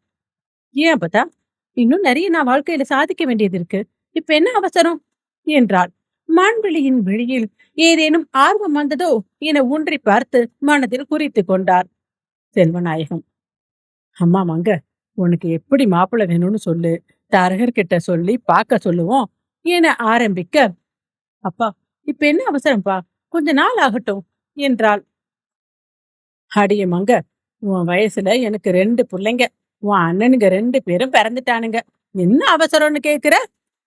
ஏன் அப்பத்தா, இன்னும் நிறைய நான் வாழ்க்கையில சாதிக்க வேண்டியது இருக்கு, இப்ப என்ன அவசரம் என்றாள். மான்விழியின் விழியில் ஏதேனும் ஆர்வம் வந்ததோ என ஊன்றி பார்த்து மனதில் குறித்து கொண்டார். செல்வநாயகம், அம்மா மங்க, உனக்கு எப்படி மாப்பிள்ள வேணும்னு சொல்லு, தரகர்கிட்ட சொல்லி பார்க்க சொல்லுவோம் என ஆரம்பிக்க, அப்பா இப்ப என்ன அவசரம்பா, கொஞ்ச நாள் ஆகட்டும் என்றாள். அடிய மங்க, உன் வயசுல எனக்கு 2 பிள்ளைங்க, உன் அண்ணனுங்க 2 பேரும் பிறந்துட்டானுங்க, என்ன அவசரம்னு கேக்குற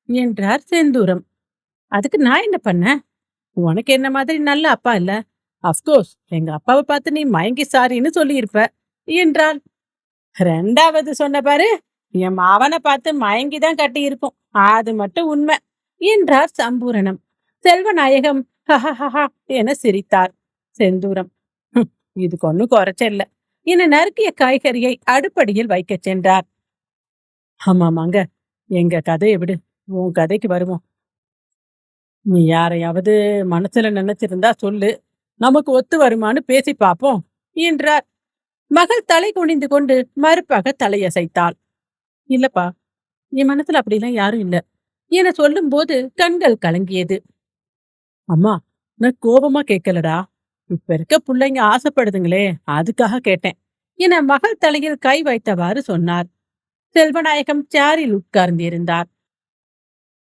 என்றார் செந்தூரம். அதுக்கு நான் என்ன பண்ண, உனக்கு என்ன மாதிரி நல்ல அப்பா இல்ல, அப்கோர்ஸ் எங்க அப்பாவை பார்த்து நீ மயங்கி சாரின்னு சொல்லியிருப்ப என்றாள். 2வது சொன்ன பாரு, என் மாவனை பார்த்து மயங்கிதான் கட்டி இருக்கும், அது மட்டும் உண்மை என்றார் சம்பூரணம். செல்வநாயகம் ஹஹஹா என சிரித்தார். செந்தூரம், "ஹம், இதுக்கு ஒன்னும் குறைச்சல்ல" என நறுக்கிய காய்கறியை அடுப்படியில் வைக்கச் சென்றார். ஆமாமாங்க, எங்க கதையை விடு, உன் கதைக்கு வருவோம். நீ யாரையாவது மனசுல நினைச்சிருந்தா சொல்லு, நமக்கு ஒத்து வருமானு பேசி பாப்போம் என்றார். மகள் தலை குனிந்து கொண்டு மறுப்பாக தலையசைத்தாள். இல்லப்பா, என் மனசுல அப்படிலாம் யாரும் இல்ல என சொல்லும் போது கண்கள் கலங்கியது. அம்மா, நான் கோபமா கேட்கலடா, இப்ப இருக்க பிள்ளைங்க ஆசைப்படுதுங்களே, அதுக்காக கேட்டேன் என மகள் தலையில் கை வைத்தவாறு சொன்னார். செல்வநாயகம் சேரில் உட்கார்ந்திருந்தார்.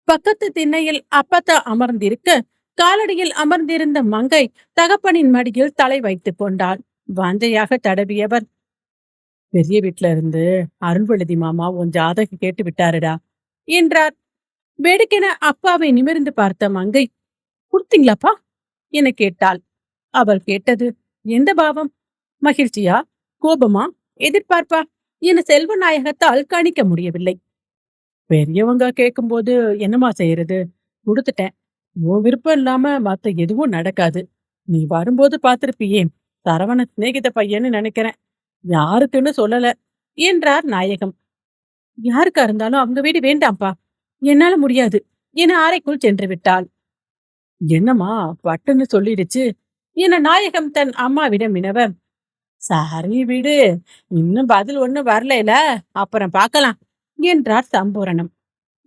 பக்கத்து திண்ணையில் அப்பத்தா அமர்ந்திருக்க, காலடியில் அமர்ந்திருந்த மங்கை தகப்பனின் மடியில் தலை வைத்துக் கொண்டாள். வாஞ்சையாக தடவியவர், பெரிய வீட்ல இருந்து அருள்வழுதி மாமா உன் ஜாதகம் கேட்டு விட்டாருடா என்றார். வேடுக்கென அப்பாவை நிமிர்ந்து பார்த்த மங்கை, கொடுத்தீங்களாப்பா என கேட்டாள். அவள் கேட்டது எந்த பாவம்? மகிழ்ச்சியா, கோபமா, எதிர்பார்ப்பா என செல்வநாயகத்தால் கணிக்க முடியவில்லை. பெரியவங்க கேட்கும்போது என்னமா செய்யறது, கொடுத்துட்டேன். உன் விருப்பம் இல்லாம மத்த எதுவும் நடக்காது. நீ வரும்போது பாத்திருப்பியே, சரவண சிநேகித பையன்னு நினைக்கிறேன், யாருக்குன்னு சொல்லல என்றார் நாயகம். யாருக்கா இருந்தாலும் அவங்க வீடு வேண்டாம்ப்பா, என்னால முடியாது என அறைக்குள் சென்று விட்டாள். என்னம்மா பட்டுன்னு சொல்லிடுச்சு என நாயகம் தன் அம்மாவிடம் வினவ, சரி விடு, இன்னும் பதில் ஒண்ணு வரல, அப்புறம் பார்க்கலாம் என்றார் சம்பூரணம்.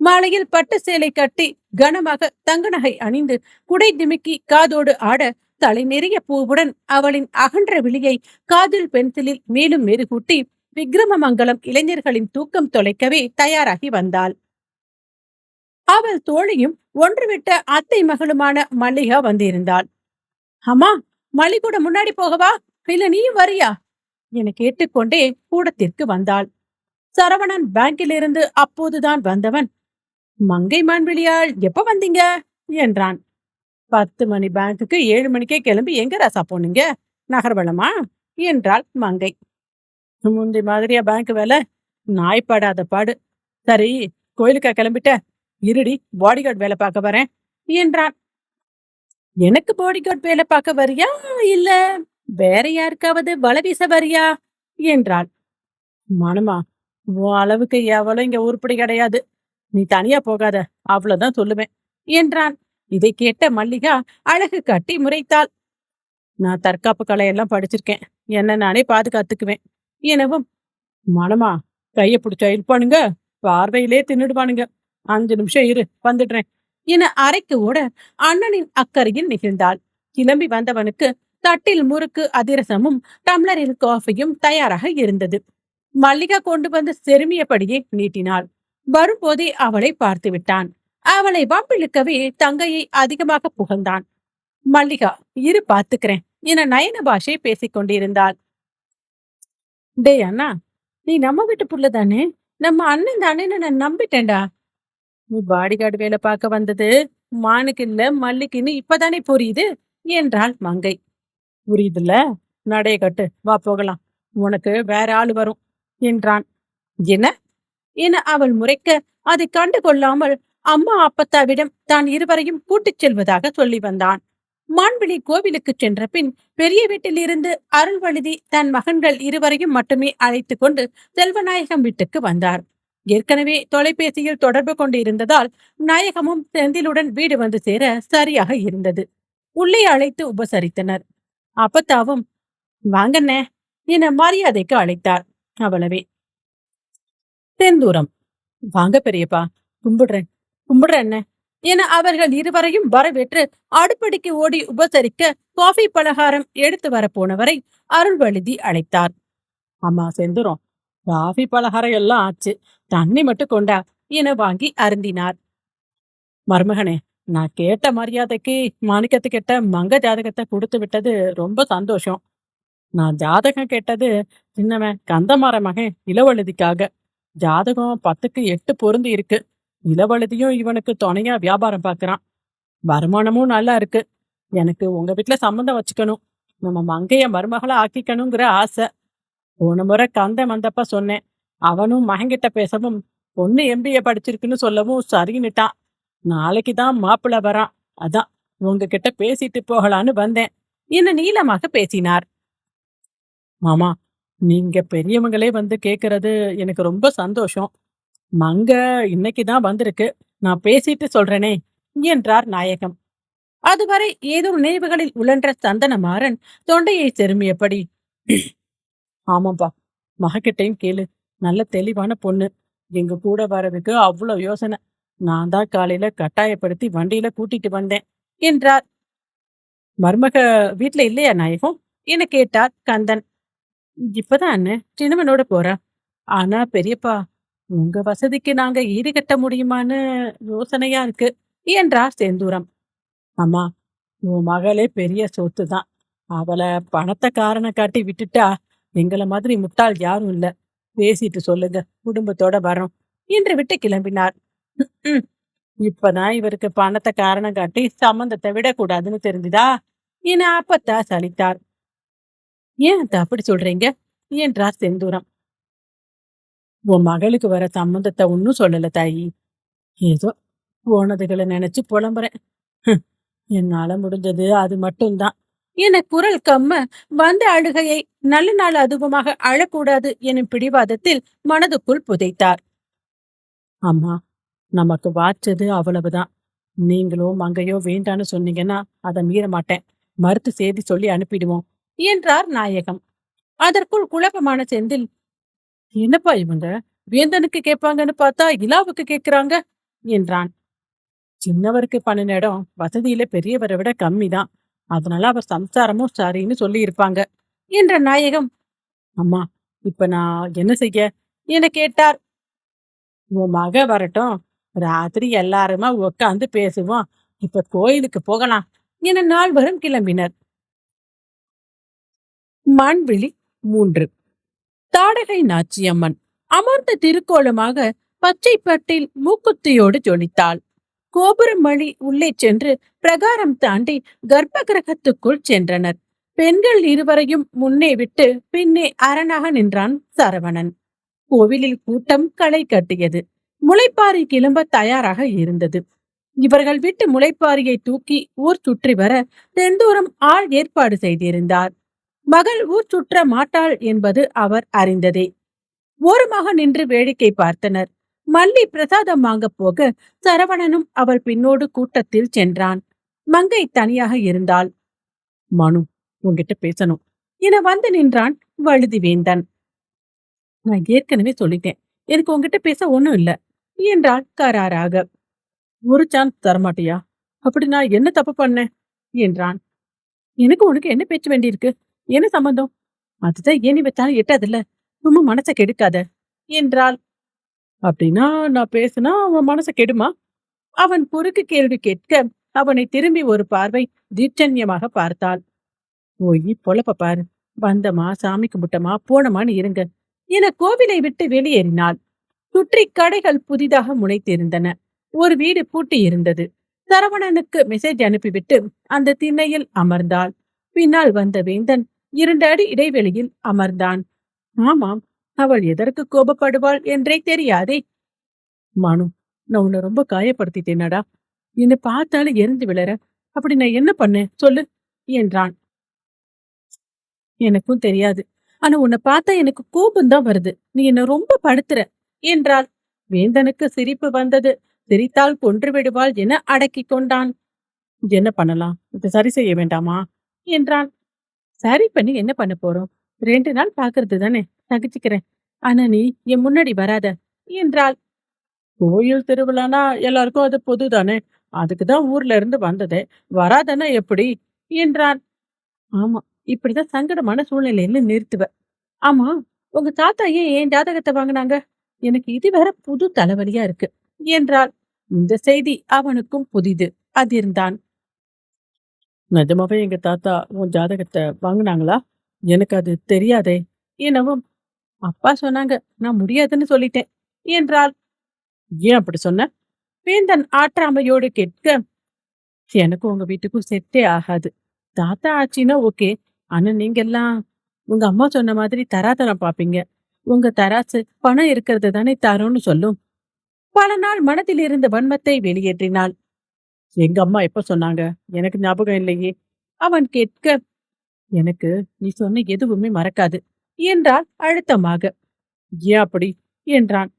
மாலையில் பட்டு சேலை கட்டி கனமாக தங்க நகை அணிந்து குடை திமிக்கி காதோடு ஆட, தலை நிறைய பூவுடன் அவளின் அகன்ற விழியை காதில் பென்சிலில் மேலும் மெருகூட்டி விக்ரமமங்கலம் இளைஞர்களின் தூக்கம் தொலைக்கவே தயாராகி வந்தாள். அவள் தோழியும் ஒன்றுவிட்ட அத்தை மகளுமான மல்லிகா வந்திருந்தாள். அம்மா, மல்லி கூட முன்னாடி போகவா, இல்ல நீயும் வரியா என கேட்டுக்கொண்டே கூடத்திற்கு வந்தாள். சரவணன் பேங்கிலிருந்து அப்போதுதான் வந்தவன், மங்கை மான்விழியாள் எப்ப வந்தீங்க என்றான். 10 மணி பேங்குக்கு 7 மணிக்கே கிளம்பி எங்க ராசா போனீங்க, நகர்வளமா என்றாள் மங்கை. முந்தி மாதிரியா பேங்க் வேலை, நாய்ப்படாத பாடு. சரி, கோயிலுக்கா கிளம்பிட்ட, இருடி பாடிகார்டு வேலை பார்க்க வரேன் என்றான். எனக்கு பாடிகார்டு வேலை பார்க்க வரியா, இல்ல வேற யாருக்காவது வலை வீச வரியா என்றாள். மனமா, உன் அளவுக்கு எவ்வளவு இங்க உருப்படி கிடையாது, நீ தனியா போகாத, அவ்வளவுதான் சொல்லுவேன் என்றான். இதை கேட்ட மல்லிகா அழகு காட்டி முறைத்தாள். நான் தற்காப்பு கலையெல்லாம் படிச்சிருக்கேன், என்ன நானே பாதுகாத்துக்குவேன் எனவும், மனமா, கைய பிடிச்சா இருப்பானுங்க, பார்வையிலே தின்னுடுவானுங்க, 5 நிமிஷம் இரு வந்துடுறேன் என அறைக்கு ஓட அண்ணனின் அக்கறையில் நிகழ்ந்தாள். கிளம்பி வந்தவனுக்கு தட்டில் முறுக்கு அதிரசமும் டம்ளரில் காஃபியும் தயாராக இருந்தது. மல்லிகா கொண்டு வந்து செருமியபடியே நீட்டினாள். வரும்போதே அவளை பார்த்து விட்டான். அவளை வம்பிழுக்கவே தங்கையை அதிகமாக புகழ்ந்தான். மல்லிகா, இரு பாத்துக்கிறேன் என நயன பாஷை பேசிக் கொண்டிருந்தாள். டே அண்ணா, நீ நம்ம வீட்டு புள்ளதானே, நம்ம அண்ணன் தானேன்னு நான் நம்பிட்டேன்டா. நீ பாடிகார்டு வேலை பார்க்க வந்தது மானுக்கு இல்ல மல்லிக்குன்னு இப்பதானே புரியுது என்றாள் மங்கை. புரியுதுல்ல, நடைய கட்டு, வா போகலாம், உனக்கு வேற ஆளு வரும் என்றான். என்ன என அவள் முறைக்க, அதை கண்டு கொள்ளாமல் அம்மா அப்பத்தாவிடம் தான் இருவரையும் கூட்டிச் செல்வதாக சொல்லி வந்தான். மான்விழி கோவிலுக்கு சென்ற பின் பெரிய வீட்டில் இருந்து அருள்வழுதி தன் மகன்கள் இருவரையும் மட்டுமே அழைத்து கொண்டு செல்வநாயகம் வீட்டுக்கு வந்தார். ஏற்கனவே தொலைபேசியில் தொடர்பு கொண்டு இருந்ததால் நாயகமும் செந்திலுடன் வீடு வந்து சேர சரியாக இருந்தது. உள்ளே அழைத்து உபசரித்தனர். அப்பத்தாவும் வாங்கண்ணே என மரியாதைக்கு அழைத்தார். அவ்வளவே. தென்தூரம், வாங்க பெரியப்பா, கும்பிடுறேன் கும்பிடுறேன் என அவர்கள் இருவரையும் வரவேற்று அடுப்படிக்கு ஓடி உபசரிக்க காஃபி பலகாரம் எடுத்து வரப்போனவரை அருள்வழுதி அழைத்தார். அம்மா செந்தூரம், காஃபி பலகாரம் எல்லாம் ஆச்சு, தண்ணி மட்டும் கொண்டா என வாங்கி அருந்தினார். மருமகனே, நான் கேட்ட மரியாதைக்கு மாணிக்கத்து கேட்ட மங்க ஜாதகத்தை கொடுத்து விட்டது ரொம்ப சந்தோஷம். நான் ஜாதகம் கேட்டது சின்னவன் கந்தமார மகன் இளவழுதிக்காக. ஜாதகம் 10க்கு 8 பொருந்தி இருக்கு. இளவழுதியும் இவனுக்கு துணையா வியாபாரம் பார்க்கறான், வருமானமும் நல்லா இருக்கு. எனக்கு உங்க வீட்டுல சம்மந்தம் வச்சுக்கணும், நம்ம மங்கைய மருமகளா ஆக்கிக்கணுங்கிற ஆசை. போன முறை கந்த வந்தப்ப சொன்னேன், அவனும் மகன்கிட்ட பேசவும் பொண்ணு MBA படிச்சிருக்குன்னு சொல்லவும் சரின்னுட்டான். நாளைக்கு தான் மாப்பிள்ள வரான். அதான் உங்ககிட்ட பேசிட்டு போகலான்னு வந்தேன். என்ன நீளமாக பேசினார். மாமா, நீங்க பெரியவங்களே வந்து கேக்குறது எனக்கு ரொம்ப சந்தோஷம். மங்க இன்னைக்கு தான் வந்திருக்கு. நான் பேசிட்டு சொல்றேனே என்றார் நாயகம். அதுவரை ஏதோ நினைவுகளில் உழன்ற சந்தனமாறன் தொண்டையை செருமியபடி, ஆமாப்பா, மகக்கிட்டையும் கேளு. நல்ல தெளிவான பொண்ணு. எங்க கூட வர்றதுக்கு அவ்வளவு யோசனை. நான் தான் காலையில கட்டாயப்படுத்தி வண்டியில கூட்டிட்டு வந்தேன் என்றார். மருமக வீட்ல இல்லையா நாயகம் என கேட்டார் கந்தன். இப்பதான் அண்ணன் சின்னவனோட போறா. ஆனா பெரியப்பா, உங்க வசதிக்கு நாங்க ஈடுகட்ட முடியுமான்னு யோசனையா இருக்கு என்றார் செந்தூரம். அம்மா, உன் மகளே பெரிய சொத்து தான். அவளை பணத்தை காரணம் காட்டி விட்டுட்டா எங்களை மாதிரி முட்டாள் யாரும் இல்ல. பேசிட்டு சொல்லுங்க, குடும்பத்தோட வரோம் என்று விட்டு கிளம்பினார். இப்பதான் இவருக்கு பணத்தை காரணம் காட்டி சம்பந்தத்தை விடக்கூடாதுன்னு தெரிஞ்சுதா என அப்பத்தா சலித்தார். ஏன் அப்படி சொல்றீங்க என்றார் செந்தூரம். உன் மகளுக்கு வர சம்பந்தத்தை ஒன்னும் சொல்லல தாயி. ஏதோ போனதுகளை நினைச்சு புலம்புறேன். என்னால முடிஞ்சது அது மட்டும்தான் என குரல் கம்ம வந்த அழுகையை நல்ல நாள் அதுவுமாக அழக்கூடாது எனும் பிடிவாதத்தில் மனதுக்குள் புதைத்தார். அம்மா, நமக்கு வாச்சது அவ்வளவுதான். நீங்களோ மங்கையோ வேண்டான்னு சொன்னீங்கன்னா அதை மீற மாட்டேன். மறுத்து செய்தி சொல்லி அனுப்பிடுவோம் என்றார் நாயகம். அதற்குள் குழப்பமான செந்தில், என்னப்பா இவங்க வேந்தனுக்கு கேட்பாங்கன்னு பார்த்தா இலாவுக்கு கேட்கிறாங்க என்றான். சின்னவருக்கு பண்ணின இடம் வசதியில பெரியவரை விட கம்மிதான். அதனால அவர் சம்சாரமும் சரின்னு சொல்லி இருப்பாங்க என்ற நாயகம். அம்மா, இப்ப நான் என்ன செய்ய என கேட்டார். உன் மக வரட்டும், ராத்திரி எல்லாருமா உட்காந்து பேசுவோம். இப்ப கோயிலுக்கு போகலாம் என நால்வரும் கிளம்பினர். மான்விழி 3. தாடகை நாச்சியம்மன் அமர்ந்த திருக்கோலமாக பச்சை பட்டில் மூக்குத்தியோடு ஜொலித்தாள். கோபுரம் வழி உள்ளே சென்று பிரகாரம் தாண்டி கர்ப்ப கிரகத்துக்குள் சென்றனர். பெண்கள் இருவரையும் முன்னே விட்டு பின்னே அரணாக நின்றான் சரவணன். கோவிலில் கூட்டம் களை கட்டியது. முளைப்பாரி கிளம்ப தயாராக இருந்தது. இவர்கள் விட்டு முளைப்பாரியை தூக்கி ஊர் சுற்றி வர தெந்தூரம் ஆள் ஏற்பாடு செய்திருந்தார். மகள் ஊர் சுற்ற மாட்டாள் என்பது அவர் அறிந்ததே. ஓரமாக நின்று வேடிக்கை பார்த்தனர். மல்லி பிரசாதம் வாங்க போக சரவணனும் அவள் பின்னோடு கூட்டத்தில் சென்றான். மங்கை தனியாக இருந்தாள். மனு, உன்கிட்ட பேசணும் என வந்து நின்றான் வழுதி வேந்தன். நான் ஏற்கனவே சொல்லிட்டேன், எனக்கு உங்ககிட்ட பேச ஒண்ணும் இல்ல என்றாள் கராராக. ஒரு சான்ஸ் தரமாட்டியா? அப்படி நான் என்ன தப்பு பண்ணேன் என்றான். எனக்கு உனக்கு என்ன பேச்சு வேண்டியிருக்கு? என்ன சம்பந்தம்? அதுதான் ஏனி வச்சாலும் எட்டாதுல்ல. ரொம்ப மனசை கெடுக்காத என்றாள். அப்படின்னா நான் பேசினா அவன் மனசை கெடுமா? அவன் குறுக்கு கேள்வி கேட்க அவனை திரும்பி ஒரு பார்வை தீட்சண்யமாக பார்த்தாள். ஓய் பொழப்ப பாரு. வந்தமா, சாமி கும்பிட்டமா, போனமான்னு இருங்க என கோவிலை விட்டு வெளியேறினாள். சுற்றி கடைகள் புதிதாக முளைத்திருந்தன. ஒரு வீடு பூட்டி இருந்தது. சரவணனுக்கு மெசேஜ் அனுப்பிவிட்டு அந்த திண்ணையில் அமர்ந்தாள். பின்னால் வந்த வேந்தன் 2 அடி இடைவெளியில் அமர்ந்தான். ஆமாம், அவள் எதற்கு கோபப்படுவாள் என்றே தெரியாதே. மனு, நான் உன்னை ரொம்ப காயப்படுத்திட்டேனடா. என்னை பார்த்தாலும் எரிந்து விழற. அப்படி நான் என்ன பண்ணேன் சொல்லு என்றான். எனக்கும் தெரியாது. ஆனா உன்னை பார்த்தா எனக்கு கோபம்தான் வருது. நீ என்ன ரொம்ப படுத்துற என்றாள். வேந்தனுக்கு சிரிப்பு வந்தது. சிரித்தால் கொன்று விடுவாள் என அடக்கி கொண்டான். என்ன பண்ணலாம்? இதை சரி செய்ய வேண்டாமா என்றான். சரி பண்ணி என்ன பண்ண போறோம்? 2 நாள் பாக்குறது தானே, சகிச்சுக்கிறேன். ஆனா நீ என் முன்னாடி வராத என்றாள். கோயில் திருவிழானா எல்லாருக்கும் அது பொதுதானே. அதுக்குதான் ஊர்ல இருந்து வந்ததே. வராதனா எப்படி என்றான். ஆமா, இப்படிதான் சங்கடமான சூழ்நிலையில நிறுத்துவ. ஆமா, உங்க தாத்தா ஏன் ஜாதகத்தை வாங்கினாங்க? எனக்கு இது வேற புது தலைவலியா இருக்கு என்றாள். இந்த செய்தி அவனுக்கும் புதிது. அதிர்ந்தான். நிஜமாவே எங்க தாத்தா உன் ஜாதகத்தை வாங்கினாங்களா? எனக்கு அது தெரியாதே எனவும், அப்பா சொன்னாங்க, நான் முடியாதுன்னு சொல்லிட்டேன் என்றாள். ஏன் அப்படி சொன்ன? வேந்தன் ஆற்றாமையோடு கேட்க, எனக்கு உங்க வீட்டுக்கும் செட்டே ஆகாது. தாத்தா ஆச்சின்னா ஓகே. ஆனா நீங்க எல்லாம் உங்க அம்மா சொன்ன மாதிரி தராதரம் பாப்பீங்க. உங்க தராசு பணம் இருக்கிறது தானே தரோன்னு சொல்லும். பல நாள் மனதில் இருந்த வன்மத்தை வெளியேற்றினாள். எங்க அம்மா எப்ப சொன்னாங்க? எனக்கு ஞாபகம் இல்லையே. அவன் கேட்க, எனக்கு நீ சொன்ன எதுவுமே மறக்காது என்றாள் அழுத்தமாக. ஏன் அப்படி என்றான்.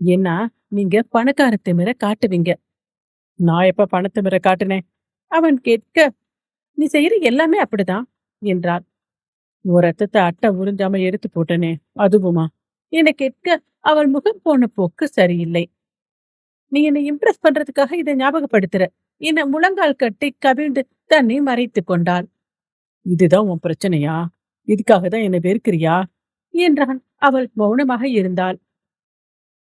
ஏன்னா நீங்க பணக்கார திமிர காட்டுவீங்க. நான் எப்ப பணத்திமிர காட்டுனேன்? அவன் கேட்க, நீ செய்யற எல்லாமே அப்படிதான் என்றாள். ஒரு ரத்தத்தை அட்டை உறிஞ்சாம எடுத்து போட்டனே, அதுவுமா என கேட்க அவள் முகம் போன போக்கு சரியில்லை. நீ என்னை இம்ப்ரெஸ் பண்றதுக்காக இதை ஞாபகப்படுத்துற என முழங்கால் கட்டி கவிழ்ந்து தன்னை மறைத்து கொண்டாள். இதுதான் உன் பிரச்சனையா? இதுக்காக தான் என்னை வெறுக்கிறியா என்றான். அவள் மௌனமாக இருந்தாள்.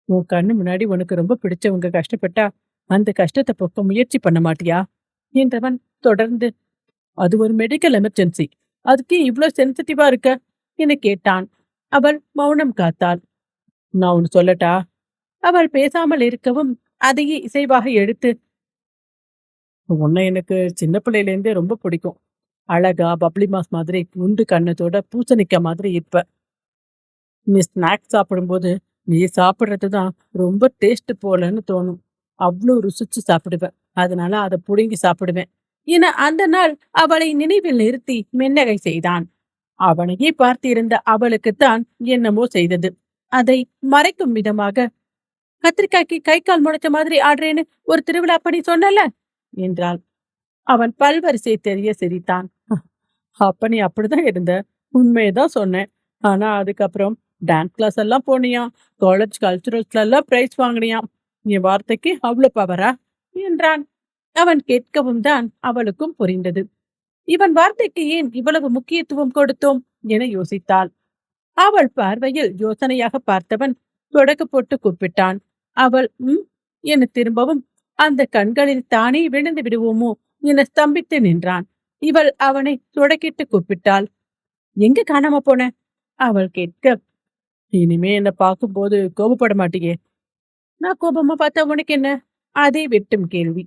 உன் கண்ணு முன்னாடி உனக்கு ரொம்ப பிடிச்சவங்க கஷ்டப்பட்டா அந்த கஷ்டத்தை போக்க முயற்சி பண்ண மாட்டியா என்றவன் தொடர்ந்து, அது ஒரு மெடிக்கல் எமர்ஜென்சி, அதுக்கு இவ்ளோ சென்சிட்டிவா இருக்க என கேட்டான். அவள் மௌனம் காத்தாள். நான் ஒன்னு சொல்லட்டா? அவள் பேசாமல் இருக்கவும் அதையே இசைவாக எடுத்து, உன்னை எனக்கு சின்ன பிள்ளையிலேருந்தே ரொம்ப பிடிக்கும். அழகா பப்ளி மாஸ் மாதிரி குண்டு கண்ணத்தோட பூசணிக்க மாதிரி இருப்ப. நீ ஸ்நாக்ஸ் சாப்பிடும்போது நீ சாப்பிட்றதுதான் ரொம்ப டேஸ்ட் போலன்னு தோணும். அவ்வளோ ருசிச்சு சாப்பிடுவேன். அதனால அதை புடுங்கி சாப்பிடுவேன் என அந்த நாள் அவளை நினைவில் நிறுத்தி மென்னகை செய்தான். அவனையே பார்த்திருந்த அவளுக்குத்தான் என்னமோ செய்தது. அதை மறைக்கும் விதமாக, கத்திரிக்காய்க்கு கை கால் முளைச்ச மாதிரி ஆடுறேன்னு ஒரு திருவிழா பண்ணி சொன்னல என்றாள். அவன் பல்வரிசை தெரிய சிரித்தான். அப்ப நீ அப்படிதான் இருந்த, உண்மையதான் சொன்னேன். ஆனா அதுக்கப்புறம் டான்ஸ் கிளாஸ் எல்லாம் போனியாம், காலேஜ் கல்ச்சுரல்ஸ்ல எல்லாம் பிரைஸ் வாங்கினியாம். என் வார்த்தைக்கு அவ்வளவு பவரா என்றான். அவன் கேட்கவும் தான் அவளுக்கும் புரிந்தது. இவன் வார்த்தைக்கு ஏன் இவ்வளவு முக்கியத்துவம் கொடுத்தோம் என யோசித்தாள். அவள் பார்வையில் யோசனையாக பார்த்தவன் தொடக்கு போட்டு கூப்பிட்டான். அவள் என திரும்பவும் அந்த கண்களில் தானே விழுந்து விடுவோமோ என ஸ்தம்பித்து நின்றான். இவள் அவனை தொடக்கிட்டு கூப்பிட்டாள். எங்க காணாம போன? அவள் கேட்க, இனிமே என்ன பார்க்கும்போது கோபப்பட மாட்டியே? நான் கோபமா பார்த்தா உனக்கு என்ன? அதே வெட்டும் கேள்வி.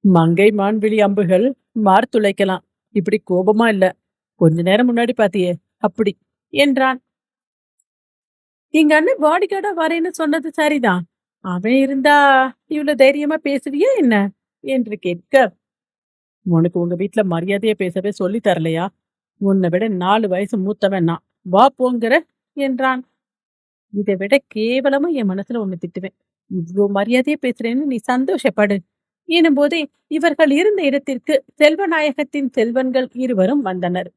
மங்கை மான்விழி அம்புகள் மார்த்துளைக்கலாம், இப்படி கோபமா இல்ல. கொஞ்ச நேரம் முன்னாடி பாத்தியே அப்படி என்றான். எங்க அண்ணன் பாடி கார்டா வரேன்னு சொன்னது சரிதான். அவன் இருந்தா இவ்வளவு தைரியமா பேசுவியா என்ன என்று கேட்க, உனக்கு உங்க வீட்டுல மரியாதையா பேசவே சொல்லி தரலையா? உன்னை விட 4 வயசு மூத்தவன் நான், வா போங்கிற என்றான். இதை விட கேவலமா என் மனசுல ஒண்ணு திட்டுவேன். இவ்வளோ மரியாதையா பேசுறேன்னு நீ சந்தோஷப்படு எனும் போதே இவர்கள் இருந்த இடத்திற்கு செல்வநாயகத்தின் செல்வன்கள் இருவரும் வந்தனர்.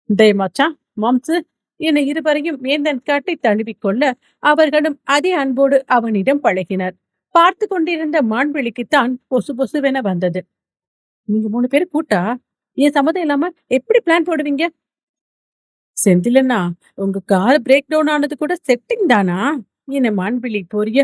டே மச்சான், மாம்சு என இருவரையும் வேந்தன் காட்டி தழுவிக்கொள்ள அவர்களும் அதே அன்போடு அவனிடம் பழகினர். பார்த்து கொண்டிருந்த மான்வெளிக்குத்தான் பொசு பொசுவென வந்தது. நீங்க 3 பேர் கூட்டா என் சம்மதம் இல்லாம எப்படி பிளான் போடுவீங்க? செந்திலண்ணா, உங்க கார் பிரேக் டவுன் ஆனது கூட செட்டிங் தானா என மான்விழி போரிய,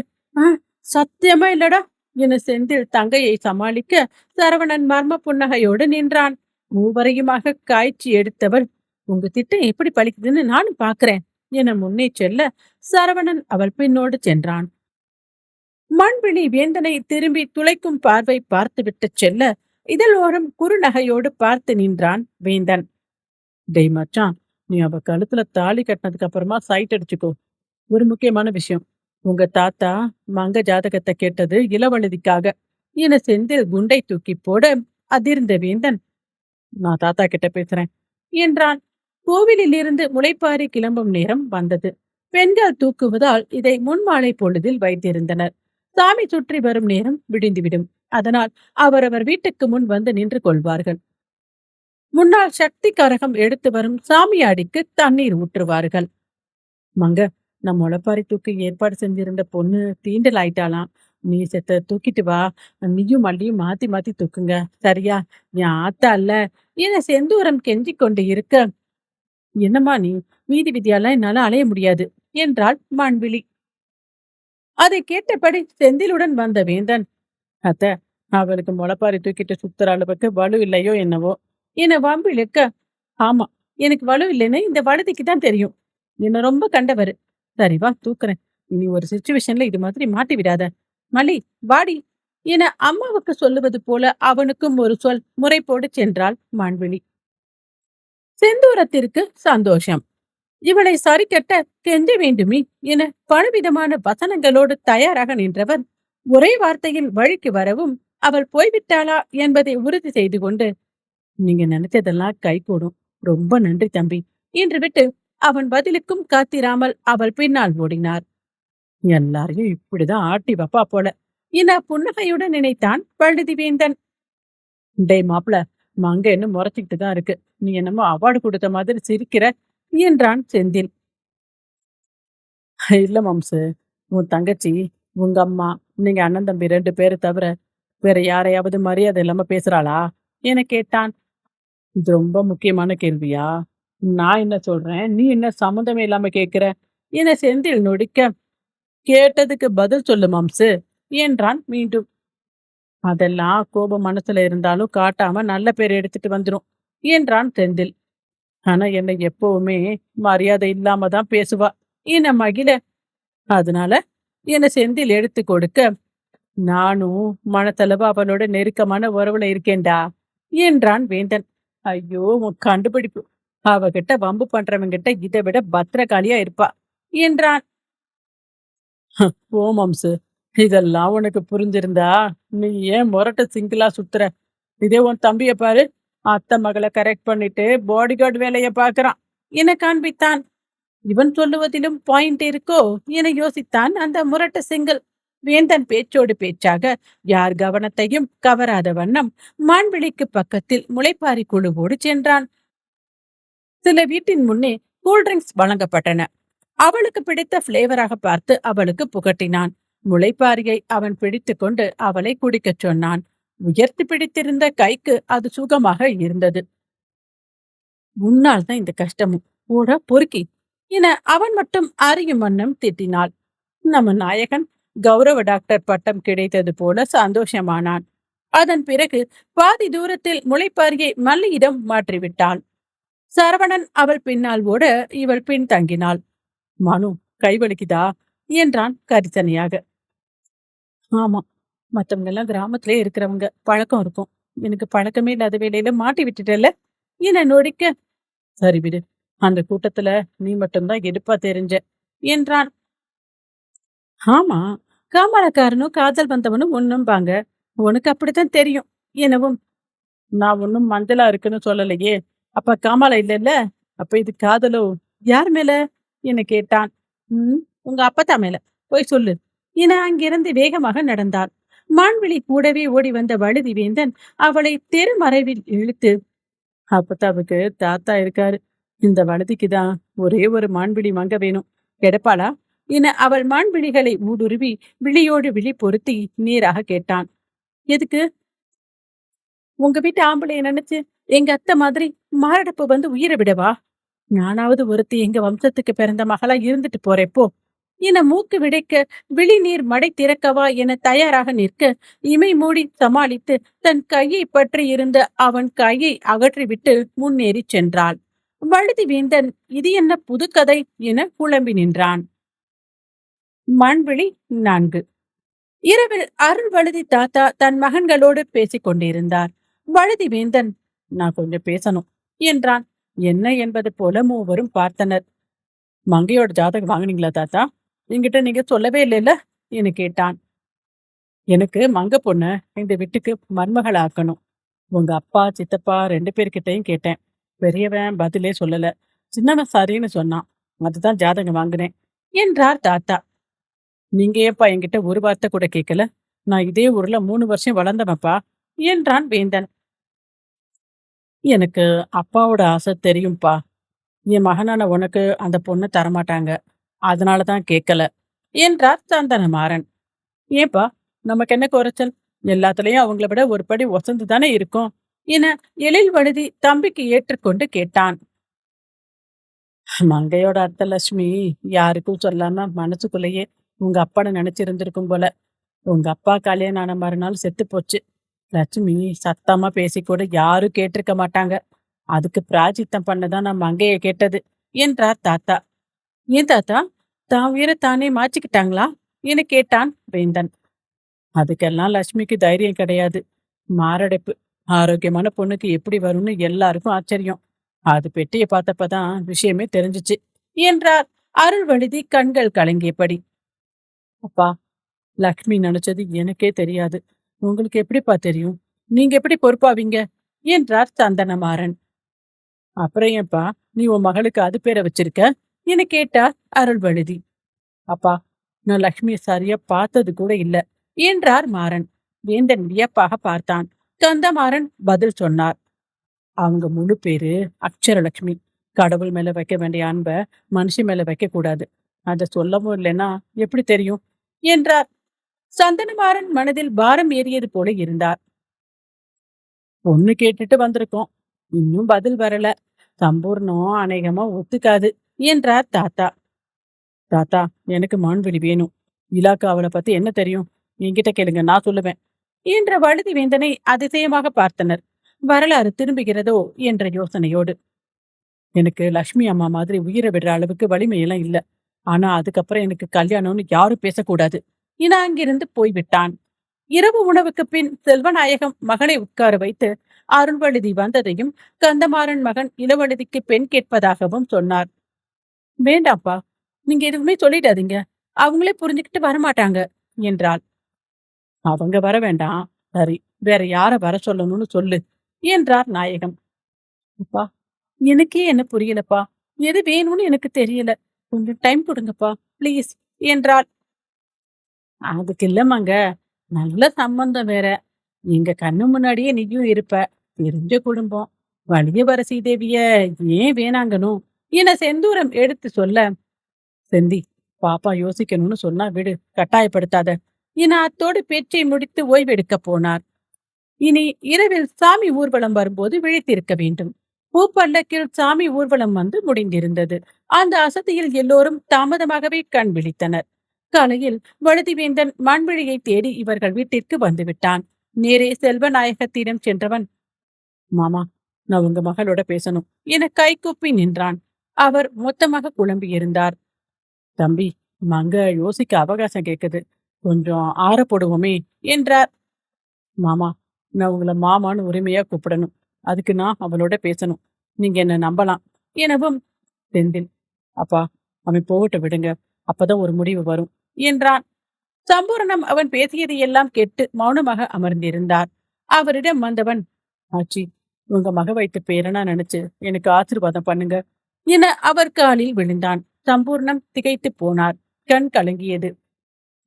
சத்தியமா இல்லடா என செந்தில் தங்கையை சமாளிக்க சரவணன் மர்ம புன்னகையோடு நின்றான். மூவரையுமாக காய்ச்சி எடுத்தவள், உங்க திட்டம் எப்படி பழிக்குதுன்னு நானும் பாக்குறேன் என முன்னே செல்ல சரவணன் அவள் பின்னோடு சென்றான். மான்விழி வேந்தனை திரும்பி துளைக்கும் பார்வை பார்த்துவிட்டு செல்ல இதழோரம் குறுநகையோடு பார்த்து நின்றான் வேந்தன். டேய் மச்சான், நீ அவ கழுத்துல தாலி கட்டினதுக்கு அப்புறமா சைட் அடிச்சுக்கோ. ஒரு முக்கியமான விஷயம், உங்க தாத்தா மங்க ஜாதகத்தை கேட்டது இளவழுதிக்காக என செந்தில் குண்டை தூக்கி போட அதிர்ந்த வேந்தன், நான் தாத்தா கிட்ட பேசுறேன் என்றான். கோவிலில் இருந்து முளைப்பாரி கிளம்பும் நேரம் வந்தது. பெண்கள் தூக்குவதால் இதை முன்மாலை பொழுதில் வைத்திருந்தனர். சாமி சுற்றி வரும் நேரம் விடிந்துவிடும். அதனால் அவரவர் வீட்டுக்கு முன் வந்து நின்று கொள்வார்கள். முன்னால் சக்தி கரகம் எடுத்து வரும் சாமியாடிக்கு தண்ணீர் ஊற்றுவார்கள். மங்க, நம் முளைப்பாரி தூக்கி ஏற்பாடு செஞ்சிருந்த பொண்ணு தீண்டல் ஆயிட்டாலாம். நீ செத்த தூக்கிட்டு வா, நீயும் மல்லியும் மாத்தி மாத்தி தூக்குங்க, சரியா? என் ஆத்தா அல்ல என செந்தூரம் கெஞ்சி கொண்டு இருக்க, என்னம்மா நீ, வீதி விதியால என்னால அலைய முடியாது என்றாள் மான்விழி. அதை கேட்டபடி செந்திலுடன் வந்த வேந்தன், அத்த, அவளுக்கு முளைப்பாரி தூக்கிட்டு சுத்துற அளவுக்கு வலு இல்லையோ என்னவோ என வம்பிழுக்க, ஆமா, எனக்கு வலு இல்லைன்னு இந்த வழுதிக்கு தான் தெரியும். என்ன ரொம்ப கண்டவரு. சரிவா தூக்குறேன். இனி ஒரு சிச்சுவேஷன்ல இது மாதிரி மாட்டி விடாத. மலி வாடி என அம்மாவுக்கு சொல்லுவது போல அவனுக்கும் ஒரு சொல் முறைப்போடு சென்றாள் மான்விழி. செந்தூரத்திற்கு சந்தோஷம். இவளை சரிக்கட்ட கெஞ்ச வேண்டுமே என பலவிதமான வசனங்களோடு தயாராக நின்றவர் ஒரே வார்த்தையில் வழிக்கு வரவும் அவள் போய்விட்டாளா என்பதை உறுதி செய்து கொண்டு, நீங்க நினைச்சதெல்லாம் கைகூடும், ரொம்ப நன்றி தம்பி என்று விட்டு அவன் பதிலுக்கும் காத்திராமல் அவள் பின்னால் ஓடினார். எல்லாரையும் இப்படிதான் ஆட்டி வப்பா போல என புன்னகையுடன் நினைத்தான் பழுதிவேந்தன். டே மாப்பிள, மங்க என்ன முறைச்சிக்கிட்டு தான் இருக்கு, நீ என்னமோ அவார்டு கொடுத்த மாதிரி சிரிக்கிற என்றான் செந்தில். இல்ல மாம்சு, உன் தங்கச்சி, உங்க அம்மா, நீங்க அண்ணன் தம்பி 2 பேரை தவிர வேற யாரையாவது மரியாதை இல்லாம பேசுறாளா என கேட்டான். இது ரொம்ப முக்கியமான கேள்வியா? நான் என்ன சொல்றேன், நீ என்ன சம்மந்தமே இல்லாம கேக்குற என செந்தில் நொடிக்க, கேட்டதுக்கு பதில் சொல்லு மாம்சு என்றான் மீண்டும். அதெல்லாம் கோபம் மனசுல இருந்தாலும் காட்டாம நல்ல பேர் எடுத்துட்டு வந்துரும் என்றான் செந்தில். ஆனா என்னை எப்பவுமே மரியாதை இல்லாம தான் பேசுவா என மகிழ, அதனால என செந்தில் எடுத்து கொடுக்க, நானும் மனத்தளவு அவளோட நெருக்கமான உறவுல இருக்கேன்டா என்றான் வேந்தன். ஐயோ, உன் கண்டுபிடிப்பு, அவகிட்ட வம்பு பண்றவங்கிட்ட இதை விட பத்திரகாளியா இருப்பா என்றான். ஓ மாம்சு, இதெல்லாம் உனக்கு புரிஞ்சிருந்தா நீ ஏன் முரட்ட சிங்கிளா சுத்துற? இதே உன் தம்பிய பாரு, அத்தை மகளை கரெக்ட் பண்ணிட்டு பாடிகார்டு வேலைய பாக்குறான் என காண்பித்தான். இவன் சொல்லுவதிலும் பாயிண்ட் இருக்கோ என யோசித்தான் அந்த முரட்டு சிங்கிள். வேந்தன் பேச்சோடு பேச்சாக யார் கவனத்தையும் கவராத வண்ணம் மான்விழிக்கு பக்கத்தில் முளைப்பாரி குழுவோடு சென்றான். சில வீட்டின் முன்னே கூல்ட்ரிங்க்ஸ் வழங்கப்பட்டன. அவளுக்கு பிடித்த பிளேவராக பார்த்து அவளுக்கு புகட்டினான். முளைப்பாரியை அவன் பிடித்து கொண்டு அவளை குடிக்கச் சொன்னான். உயர்த்தி பிடித்திருந்த கைக்கு அது சுகமாக இருந்தது. முன்னால் தான் இந்த கஷ்டமும் ஓட பொறுக்கி என அவன் மட்டும் அறியும் வண்ணம் திட்டினாள். நம்ம நாயகன் கௌரவ டாக்டர் பட்டம் கிடைத்தது போல சந்தோஷமானான். அதன் பிறகு பாதி தூரத்தில் முளைப்பாரியை மல்லியிடம் மாற்றிவிட்டாள். சரவணன் அவள் பின்னால் ஓட இவள் பின் தங்கினாள். மனு, கைவலிக்குதா என்றான் கரிசனையாக. ஆமா, மத்தவங்க எல்லாம் கிராமத்திலே இருக்கிறவங்க, பழக்கம் இருக்கும். எனக்கு பழக்கமே இல்லாத வேலையில மாட்டி விட்டுட்டல என நொடிக்க, சரி விடு, அந்த கூட்டத்துல நீ மட்டும்தான் எடுப்பா தெரிஞ்ச என்றான். ஆமா, காமராக்காரனும் காதல் வந்தவனும் ஒண்ணும்பாங்க, உனக்கு அப்படித்தான் தெரியும் எனவும், நான் ஒன்னும் மஞ்சளா இருக்குன்னு சொல்லலையே, அப்ப காமாலா இல்லல்ல, அப்ப இது காதலோ? யார் மேல என கேட்டான். உங்க அப்பத்தா மேல, போய் சொல்லு என அங்கிருந்து வேகமாக நடந்தாள். மான்விழி கூடவே ஓடி வந்த வழுதி வேந்தன் அவளை தெருமறைவில் இழுத்து, அப்பத்தாவுக்கு தாத்தா இருக்காரு, இந்த வழுதிக்குதான் ஒரே ஒரு மான்விழி மங்க வேணும், கிடைப்பாளா என அவள் மான்விழிகளை ஊடுருவி விழியோடு விழி பொருத்தி நேராக கேட்டான். எதுக்கு? உங்க வீட்டு ஆம்பளைய நினைச்சு எங்க அத்தை மாதிரி மாரடைப்பு வந்து உயிரை விடவா? நானாவது ஒருத்தி எங்க வம்சத்துக்கு பிறந்த மகளா இருந்துட்டு போறேப்போ என மூக்கு விடைக்க, விழி நீர் மடை திறக்கவா என தயாராக நிற்க, இமை மூடி சமாளித்து தன் கையை பற்றி இருந்த அவன் கையை அகற்றிவிட்டு முன்னேறி சென்றாள். வழுதி வேந்தன் இது என்ன புதுக்கதை என குழம்பி நின்றான். மண்விழி 4. இரவில் அருள் வழுதி தாத்தா தன் மகன்களோடு பேசிக் கொண்டிருந்தார். வழுதி வேந்தன், நான் கொஞ்சம் பேசணும் என்றான். என்ன என்பது போல மூவரும் பார்த்தனர். மங்கையோட ஜாதகம் வாங்கினீங்களா தாத்தா? என்கிட்ட நீங்க சொல்லவே இல்லைல்ல என கேட்டான். எனக்கு மங்க பொண்ணு இந்த வீட்டுக்கு மருமகள் ஆக்கணும். உங்க அப்பா சித்தப்பா 2 பேர்கிட்டையும் கேட்டேன். பெரியவன் பதிலே சொல்லல. சின்னவன் சரின்னு சொன்னான். அதுதான் ஜாதகம் வாங்கினேன் என்றார் தாத்தா. நீங்க ஏப்பா என்கிட்ட ஒரு வார்த்தை கூட கேட்கல? நான் இதே ஊர்ல 3 வருஷம் வளர்ந்தவன்ப்பா என்றான் வேந்தன். எனக்கு அப்பாவோட ஆசை தெரியும்பா. என் மகனான உனக்கு அந்த பொண்ணு தரமாட்டாங்க, அதனாலதான் கேட்கல என்றார் சந்தனமாறன். ஏப்பா, நமக்கு என்ன குறைச்சல்? எல்லாத்துலயும் அவங்கள விட ஒரு படி ஒசந்து தானே இருக்கும் என எழில் வழுதி தம்பிக்கு ஏற்றுக்கொண்டு கேட்டான். மங்கையோட அர்த்தலட்சுமி யாருக்கும் சொல்லாம மனசுக்குள்ளேயே உங்க அப்பாட நினைச்சிருந்திருக்கும் போல. உங்க அப்பா கல்யாணம் ஆன மறுநாள் செத்து போச்சு. லட்சுமி சத்தமா பேசி கூட யாரும் கேட்டிருக்க மாட்டாங்க. அதுக்கு பிராஜித்தம் பண்ணதான் நான் மங்கைய கேட்டது என்றார் தாத்தா. ஏன் தாத்தா, தான் உயிரை தானே மாச்சிக்கிட்டாங்களா என கேட்டான் வேந்தன். அதுக்கெல்லாம் லட்சுமிக்கு தைரியம் கிடையாது. மாரடைப்பு, ஆரோக்கியமான பொண்ணுக்கு எப்படி வரும்னு எல்லாருக்கும் ஆச்சரியம். அது பெட்டியை பார்த்தப்பதான் விஷயமே தெரிஞ்சிச்சு. என்றார் அருள்வழுதி கண்கள் கலங்கியபடி. அப்பா, லக்ஷ்மி நினைச்சது எனக்கே தெரியாது. உங்களுக்கு எப்படிப்பா தெரியும்? நீங்க எப்படி பொறுப்பாவீங்க என்றார் சந்தனமாறன். அப்புறம் ஏன்பா நீ உன் மகளுக்கு அது பேரை வச்சிருக்க என கேட்டார் அருள்வழுதி. அப்பா, நான் லக்ஷ்மிய சரியா பார்த்தது கூட இல்ல என்றார் மாறன். வேந்தன் வியப்பாக பார்த்தான். கந்தமாறன் பதில் சொன்னார். அவங்க முழு பேரு அக்ஷரலட்சுமி. கடவுள் மேல வைக்க வேண்டிய அன்ப மனுஷி மேல வைக்க கூடாது. அத சொல்லவும் இல்லைன்னா எப்படி தெரியும் என்றார். சந்தனமாறன் மனதில் பாரம் ஏறியது போல இருந்தார். பொண்ணு கேட்டுட்டு வந்திருக்கோம், இன்னும் பதில் வரல. சம்பூர்ணம் அநேகமா ஒத்துக்காது என்றார் தாத்தா. தாத்தா, எனக்கு மான்விழி வேணும். இலாக்கு அவளை பத்தி என்ன தெரியும்? என்கிட்ட கேளுங்க, நான் சொல்லுவேன் என்ற வழுதி வேந்தனை அதிசயமாக பார்த்தனர். வரலாறு திரும்புகிறதோ என்ற யோசனையோடு. எனக்கு லட்சுமி அம்மா மாதிரி உயிரை விடுற அளவுக்கு வலிமையெல்லாம் இல்ல. ஆனா அதுக்கப்புறம் எனக்கு கல்யாணம்னு யாரும் பேசக்கூடாது என அங்கிருந்து போய்விட்டான். இரவு உணவுக்கு பின் செல்வநாயகம் மகளை உட்கார வைத்து அருள்வழுதி வந்ததையும் கந்தமாறன் மகன் இளவழுதிக்கு பெண் கேட்பதாகவும் சொன்னார். வேண்டாப்பா, நீங்க எதுவுமே சொல்லிடாதீங்க, அவங்களே புரிஞ்சுக்கிட்டு வரமாட்டாங்க என்றாள். அவங்க வர வேண்டாம், சரி, வேற யார வர சொல்லணும்னு சொல்லு என்றார் நாயகம். அப்பா, எனக்கே என்ன புரியலப்பா, எது வேணும்னு எனக்கு தெரியல, கொஞ்சம் டைம் கொடுங்கப்பா பிளீஸ் என்றாள். அதுக்கு இல்லமாங்க, நல்ல சம்பந்தம் வேற, எங்க கண்ணு முன்னாடியே நீயும் இருப்ப, தெரிஞ்ச குடும்பம், வலிய சீதேவிய ஏன் வேணாங்கணும் என செந்தூரம் எடுத்து சொல்ல, செந்தி, பாப்பா யோசிக்கணும்னு சொன்னா விடு, கட்டாயப்படுத்தாத என அத்தோடு பேச்சை முடித்து ஓய்வெடுக்க போனார். இனி இரவில் சாமி ஊர்வலம் வரும்போது விழித்திருக்க வேண்டும். பூப்பல்லக்கில் சாமி ஊர்வலம் வந்து முடிந்திருந்தது. அந்த அசதியில் எல்லோரும் தாமதமாகவே கண் விழித்தனர். காலையில் வழுதிவேந்தன் மான்விழியை தேடி இவர்கள் வீட்டிற்கு வந்துவிட்டான். நேரே செல்வநாயகத்திடம் சென்றவன், மாமா, நான் உங்க மகளோட பேசணும் என கைகூப்பி நின்றான். அவர் மொத்தமாக குழம்பியிருந்தார். தம்பி, மங்க யோசிக்க அவகாசம் கேக்குது, கொஞ்சம் ஆற போடுவோமே என்றார். மாமா, நான் உங்களை மாமான்னு உரிமையா கூப்பிடணும், அதுக்கு நான் அவளோட பேசணும், நீங்க என்ன நம்பலாம் எனவும் செந்தில், அப்பா, அவன் போகட்ட விடுங்க, அப்பதான் ஒரு முடிவு வரும் என்றான். சம்பூரணம் அவன் பேசியதை எல்லாம் கேட்டு மௌனமாக அமர்ந்திருந்தார். அவரிடம் வந்தவன், ஆச்சி, உங்க மக வைத்த பேரனா நினைச்சு எனக்கு ஆசீர்வாதம் பண்ணுங்க என அவர் காலில் விழுந்தான். சம்பூர்ணம் திகைத்து போனார். கண் கலங்கியது.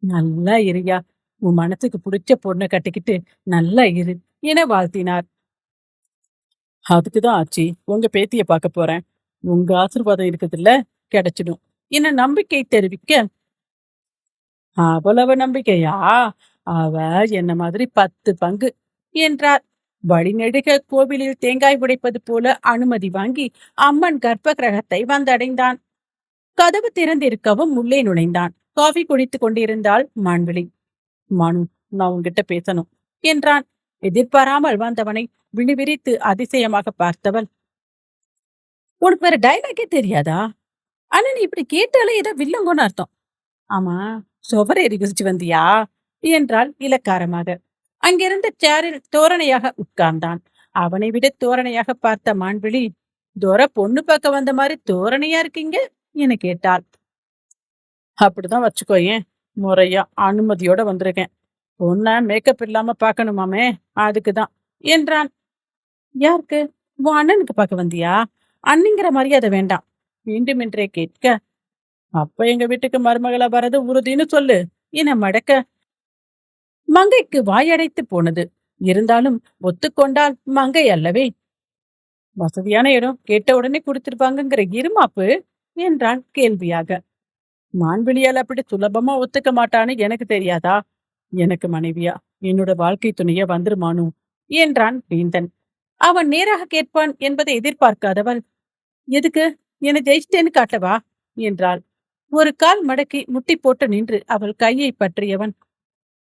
நல்லா இருயா, உன் மனசுக்கு பிடிச்ச பொண்ணை கட்டிக்கிட்டு நல்லா இரு என வாழ்த்தினார். அதுக்குதான் ஆச்சி உங்க பேத்திய பார்க்க போறேன், உங்க ஆசீர்வாதம் இருக்குதுல்ல, கிடைச்சிடும் என நம்பிக்கை தெரிவிக்க, அவ்வளவு நம்பிக்கையா? அவ என்ன மாதிரி 10 பங்கு என்றார். வழிநெடுக கோவிலில் தேங்காய் உடைப்பது போல அனுமதி வாங்கி அம்மன் கர்ப்ப கிரகத்தை வந்தடைந்தான். கதவு திறந்திருக்கவும் உள்ளே நுழைந்தான். காஃபி குடித்துக் கொண்டிருந்தாள் மான்விழி. மானு, நான் உன்கிட்ட பேசணும் என்றான். எதிர்பாராமல் வந்தவனை விழிவிரித்து அதிசயமாக பார்த்தவள், உனக்கு வேற டைலாக்கே தெரியாதா? ஆனா நீ இப்படி கேட்டாலே ஏதோ வில்லங்கோன்னு அர்த்தம். ஆமா, சுவரேறி குதிச்சு வந்தியா என்றாள் இலக்காரமாக. அங்கிருந்த சேரில் தோரணையாக உட்கார்ந்தான். அவனை விட தோரணையாக பார்த்த மான்விழி, தோர பொண்ணு பார்க்க வந்த மாதிரி தோரணையா இருக்கீங்க என கேட்டாள். அப்படிதான் வச்சுக்கோ, ஏன் முறையா அனுமதியோட வந்திருக்கேன், பொண்ண மேக்கப் இல்லாம பாக்கணுமாமே, அதுக்குதான் என்றான். யாருக்கு? உன் அண்ணனுக்கு பார்க்க வந்தியா? அண்ணிங்கிற மரியாதை வேண்டாம். வேண்டுமென்றே கேட்க, அப்ப எங்க வீட்டுக்கு மருமகளா வரது உறுதின்னு சொல்லு என மடக்க, மங்கைக்கு வாயடைத்து போனது. இருந்தாலும் ஒத்துக்கொண்டால் மங்கை அல்லவே. வசதியான இடம் கேட்ட உடனே கொடுத்திருப்பாங்கிற இருமாப்பு என்றான் கேள்வியாக. மான்விழியால் அப்படி சுலபமா ஒத்துக்க மாட்டான்னு எனக்கு தெரியாதா? எனக்கு மனைவியா என்னோட வாழ்க்கை துணைய வந்துருமானு என்றான் வேந்தன். அவன் நேராக கேட்பான் என்பதை எதிர்பார்க்காதவள், எதுக்கு, என ஜெயிச்சிட்டேன்னு காட்டவா என்றாள். ஒரு கால் மடக்கி முட்டி போட்டு நின்று அவள் கையை பற்றியவன்,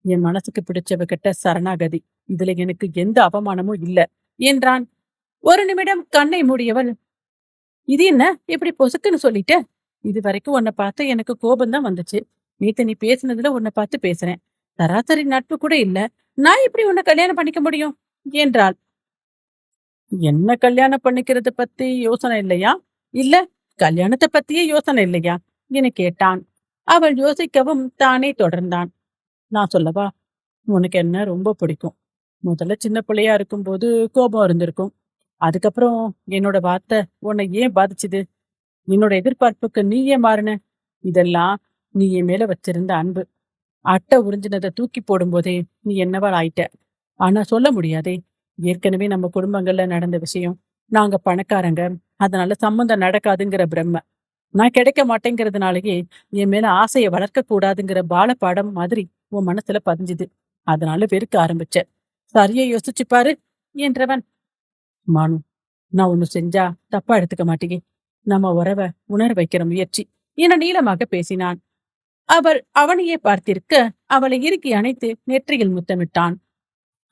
என் மனசுக்கு பிடிச்சவ கிட்ட சரணாகதி, இதுல எனக்கு எந்த அவமானமும் இல்ல என்றான். ஒரு நிமிடம் கண்ணை மூடியவள், இது என்ன இப்படி பொசுக்குன்னு சொல்லிட்ட? இது வரைக்கும் உன்னை பார்த்து எனக்கு கோபம்தான் வந்துச்சு. நேத்து நீ பேசுனதுல உன்னை பார்த்து பேசுறேன். சராசரி நட்பு கூட இல்ல, நான் எப்படி உன்னை கல்யாணம் பண்ணிக்க முடியும் என்றாள். என்ன கல்யாணம் பண்ணிக்கிறது பத்தி யோசனை இல்லையா? இல்ல கல்யாணத்தை பத்தியே யோசனை இல்லையா என கேட்டான். அவள் யோசிக்கவும் தானே தொடர்ந்தான். நான் சொல்லவா, உனக்கு என்ன ரொம்ப பிடிக்கும். முதல்ல சின்ன பிள்ளையா இருக்கும்போது கோபம் இருந்திருக்கும். அதுக்கப்புறம் என்னோட வார்த்தை உன்னை ஏன் பாதிச்சுது? என்னோட எதிர்பார்ப்புக்கு நீ ஏன் மாறின? இதெல்லாம் நீ என் மேல வச்சிருந்த அன்பு. அட்டை உறிஞ்சினதை தூக்கி போடும் போதே நீ என்னவாள் ஆயிட்ட. ஆனா சொல்ல முடியாதே. ஏற்கனவே நம்ம குடும்பங்கள்ல நடந்த விஷயம். நாங்க பணக்காரங்க, அதனால சம்மந்தம் நடக்காதுங்கிற பிரம்ம. நான் கிடைக்க மாட்டேங்கிறதுனாலயே என் மேல ஆசையை வளர்க்க கூடாதுங்கிற பாலப்பாடம் மாதிரி உன் மனசுல பதிஞ்சுது. அதனால வெறுக்க ஆரம்பிச்ச. சரியா யோசிச்சு பாரு என்றவன். மானு, நான் ஒண்ணு செஞ்சா தப்பா எடுத்துக்க மாட்டேங்க. நம்ம உறவை உணர வைக்கிற முயற்சி என நீளமாக பேசினான். அவள் அவனையே பார்த்திருக்க அவளை இறுக்கி அணைத்து நெற்றியில் முத்தமிட்டான்.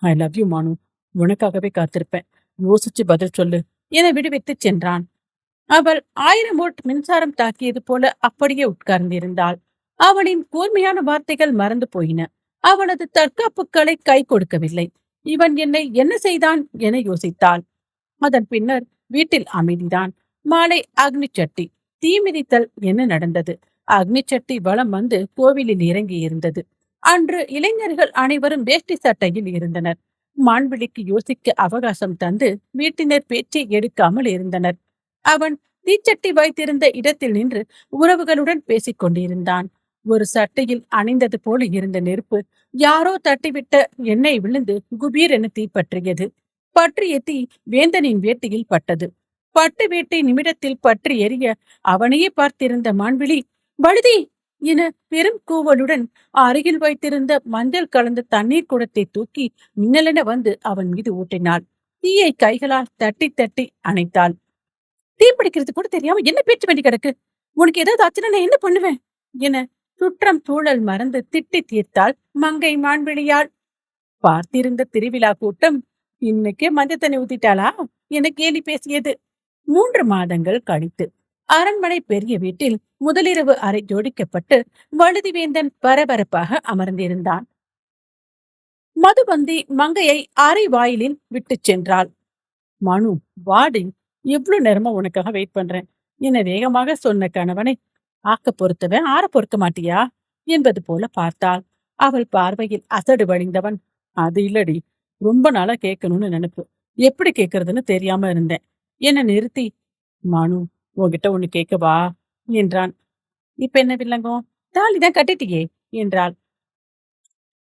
ஐ லவ் யூ மானு, உனக்காகவே காத்திருப்பேன். யோசிச்சு பதில் சொல்லு என விடுவித்து சென்றான். அவள் 1000 வோல்ட் மின்சாரம் தாக்கியது போல அப்படியே உட்கார்ந்திருந்தாள். அவளின் கூர்மையான வார்த்தைகள் மறந்து போயின. அவளது தற்காப்புக்களை கை கொடுக்கவில்லை. இவன் என்னை என்ன செய்தான் என யோசித்தாள். அதன் பின்னர் வீட்டில் அமைதிதான். மாலை அக்னி சட்டி தீமிதித்தல் என்ன நடந்தது? அக்னி சட்டி வலம் வந்து கோவிலில் இறங்கி இருந்தது. அன்று இளைஞர்கள் அனைவரும் வேஷ்டி சட்டையில் இருந்தனர். மான்விழிக்கு யோசிக்க அவகாசம் தந்து வீட்டினர் பேச்சை எடுக்காமல் இருந்தனர். அவன் தீச்சட்டி வைத்திருந்த இடத்தில் நின்று உறவுகளுடன் பேசிக் கொண்டிருந்தான். ஒரு சட்டையில் அணிந்தது போல இருந்த நெருப்பு யாரோ தட்டிவிட்ட எண்ணெய் விழுந்து குபீர் என தீப்பற்றியது. பற்றிய தீ வேந்தனின் வேட்டியில் பட்டது. பட்டு வேட்டை நிமிடத்தில் பற்றி எரிய அவனையே பார்த்திருந்த மான்விழி வழுதி என பெரும் கூவலுடன் அருகில் வைத்திருந்த மஞ்சள் கலந்த தண்ணீர் குடத்தை தூக்கி மின்னலென வந்து அவன் மீது ஊட்டினாள். தீயை கைகளால் தட்டி தட்டி அணைத்தாள். தீ பிடிக்கிறது கூட தெரியாம என்ன பேச்சு வேண்டி கிடக்கு? உனக்கு ஏதாவது ஆச்சுன்னா நான் என்ன பண்ணுவேன் என சுற்றம் சூழல் மறந்து திட்டி தீர்த்தாள் மங்கை மான்விழியாள். பார்த்திருந்த திருவிழா கூட்டம் இன்னைக்கே மஞ்சள் தண்ணி ஊத்திட்டாளா என கேலி பேசியது. 3 மாதங்கள் கழித்து அரண்மனை பெரிய வீட்டில் முதலிரவு அறை ஜோடிக்கப்பட்டு வழுதிவேந்தன் பரபரப்பாக அமர்ந்திருந்தான். மதுபந்தி மங்கையை அறை வாயிலில் விட்டு சென்றாள். மனு, வாடி, எவ்வளவு நேரமா உனக்காக வெயிட் பண்றேன் என வேகமாக சொன்ன கணவனை, ஆக்க பொறுத்தவன் ஆற பொறுக்க மாட்டியா என்பது போல பார்த்தாள். அவள் பார்வையில் அசடு வழிந்தவன், அது இல்லடி, ரொம்ப நாளா கேட்கணும்னு நினைப்பு, எப்படி கேட்கறதுன்னு தெரியாம இருந்தேன் என நிறுத்தி, மனு, உன்கிட்ட ஒண்ணு கேட்கவா என்றான். இப்ப என்ன வில்லங்கம்? தாலிதான் கட்டிட்டியே என்றாள்.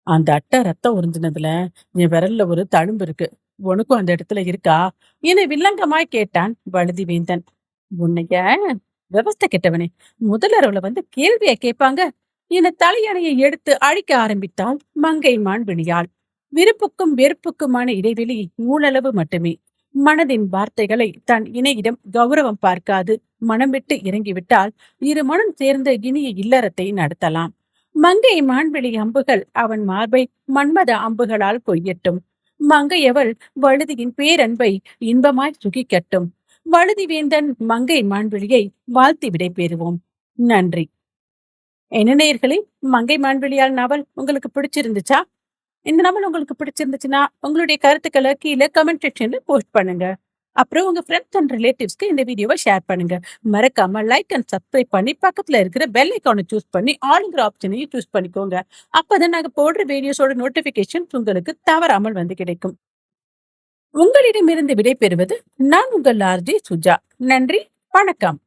அந்த அட்டை ரத்தம் உறிஞ்சினதுல என் விரல்ல ஒரு தழும்பு இருக்கு. உனக்கும் அந்த இடத்துல இருக்கா என வில்லங்கமாய் கேட்டான் வழுதி வேந்தன். உன்னைய விவஸ்தை கெட்டவனே, முதலரவுல வந்து கேள்வியை கேட்பாங்க என தலையணையை எடுத்து அழிக்க ஆரம்பித்தாள் மங்கை மான்விழியாள். விருப்புக்கும் வெறுப்புக்குமான இடைவெளி ஊழளவு மட்டுமே. மனதின் வார்த்தைகளை தன் இணையிடம் கௌரவம் பார்க்காது மனம் விட்டு இறங்கிவிட்டால் இரு மனம் சேர்ந்த இனிய இல்லறத்தை நடத்தலாம். மங்கை மான்விழி அம்புகள் அவன் மார்பை மன்மத அம்புகளால் கொய்யட்டும். மங்கையவள் வழுதியின் பேரன்பை இன்பமாய் சுகிக்கட்டும். வழுதி வேந்தன் மங்கை மான்விழியை வாழ்த்தி விடை பெறுவோம். நன்றி. என்ன நேயர்களே, மங்கை மான்விழியால் நாவல் உங்களுக்கு பிடிச்சிருந்துச்சா? இந்த நாவல் உங்களுக்கு பிடிச்சிருந்துச்சுன்னா உங்களுடைய கருத்துக்களை கீழே கமெண்ட் செக்ஷன்ல போஸ்ட் பண்ணுங்க. அப்புறம் உங்க ஃப்ரெண்ட்ஸ் அண்ட் ரிலேட்டிவ்ஸ்க்கு இந்த வீடியோவை ஷேர் பண்ணுங்க. மறக்காம லைக் அண்ட் சப்ஸ்கிரைப் பண்ணி பக்கத்துல இருக்கிற பெல் ஐக்கானை சூஸ் பண்ணி ஆளுங்கிற ஆப்ஷனையும் சூஸ் பண்ணிக்கோங்க. அப்பதான் நாங்க போடுற வீடியோஸோட நோட்டிபிகேஷன் உங்களுக்கு தவறாமல் வந்து கிடைக்கும். உங்களிடமிருந்து விடை பெறுவது நான் உங்கள் ஆர்ஜே சுஜா. நன்றி, வணக்கம்.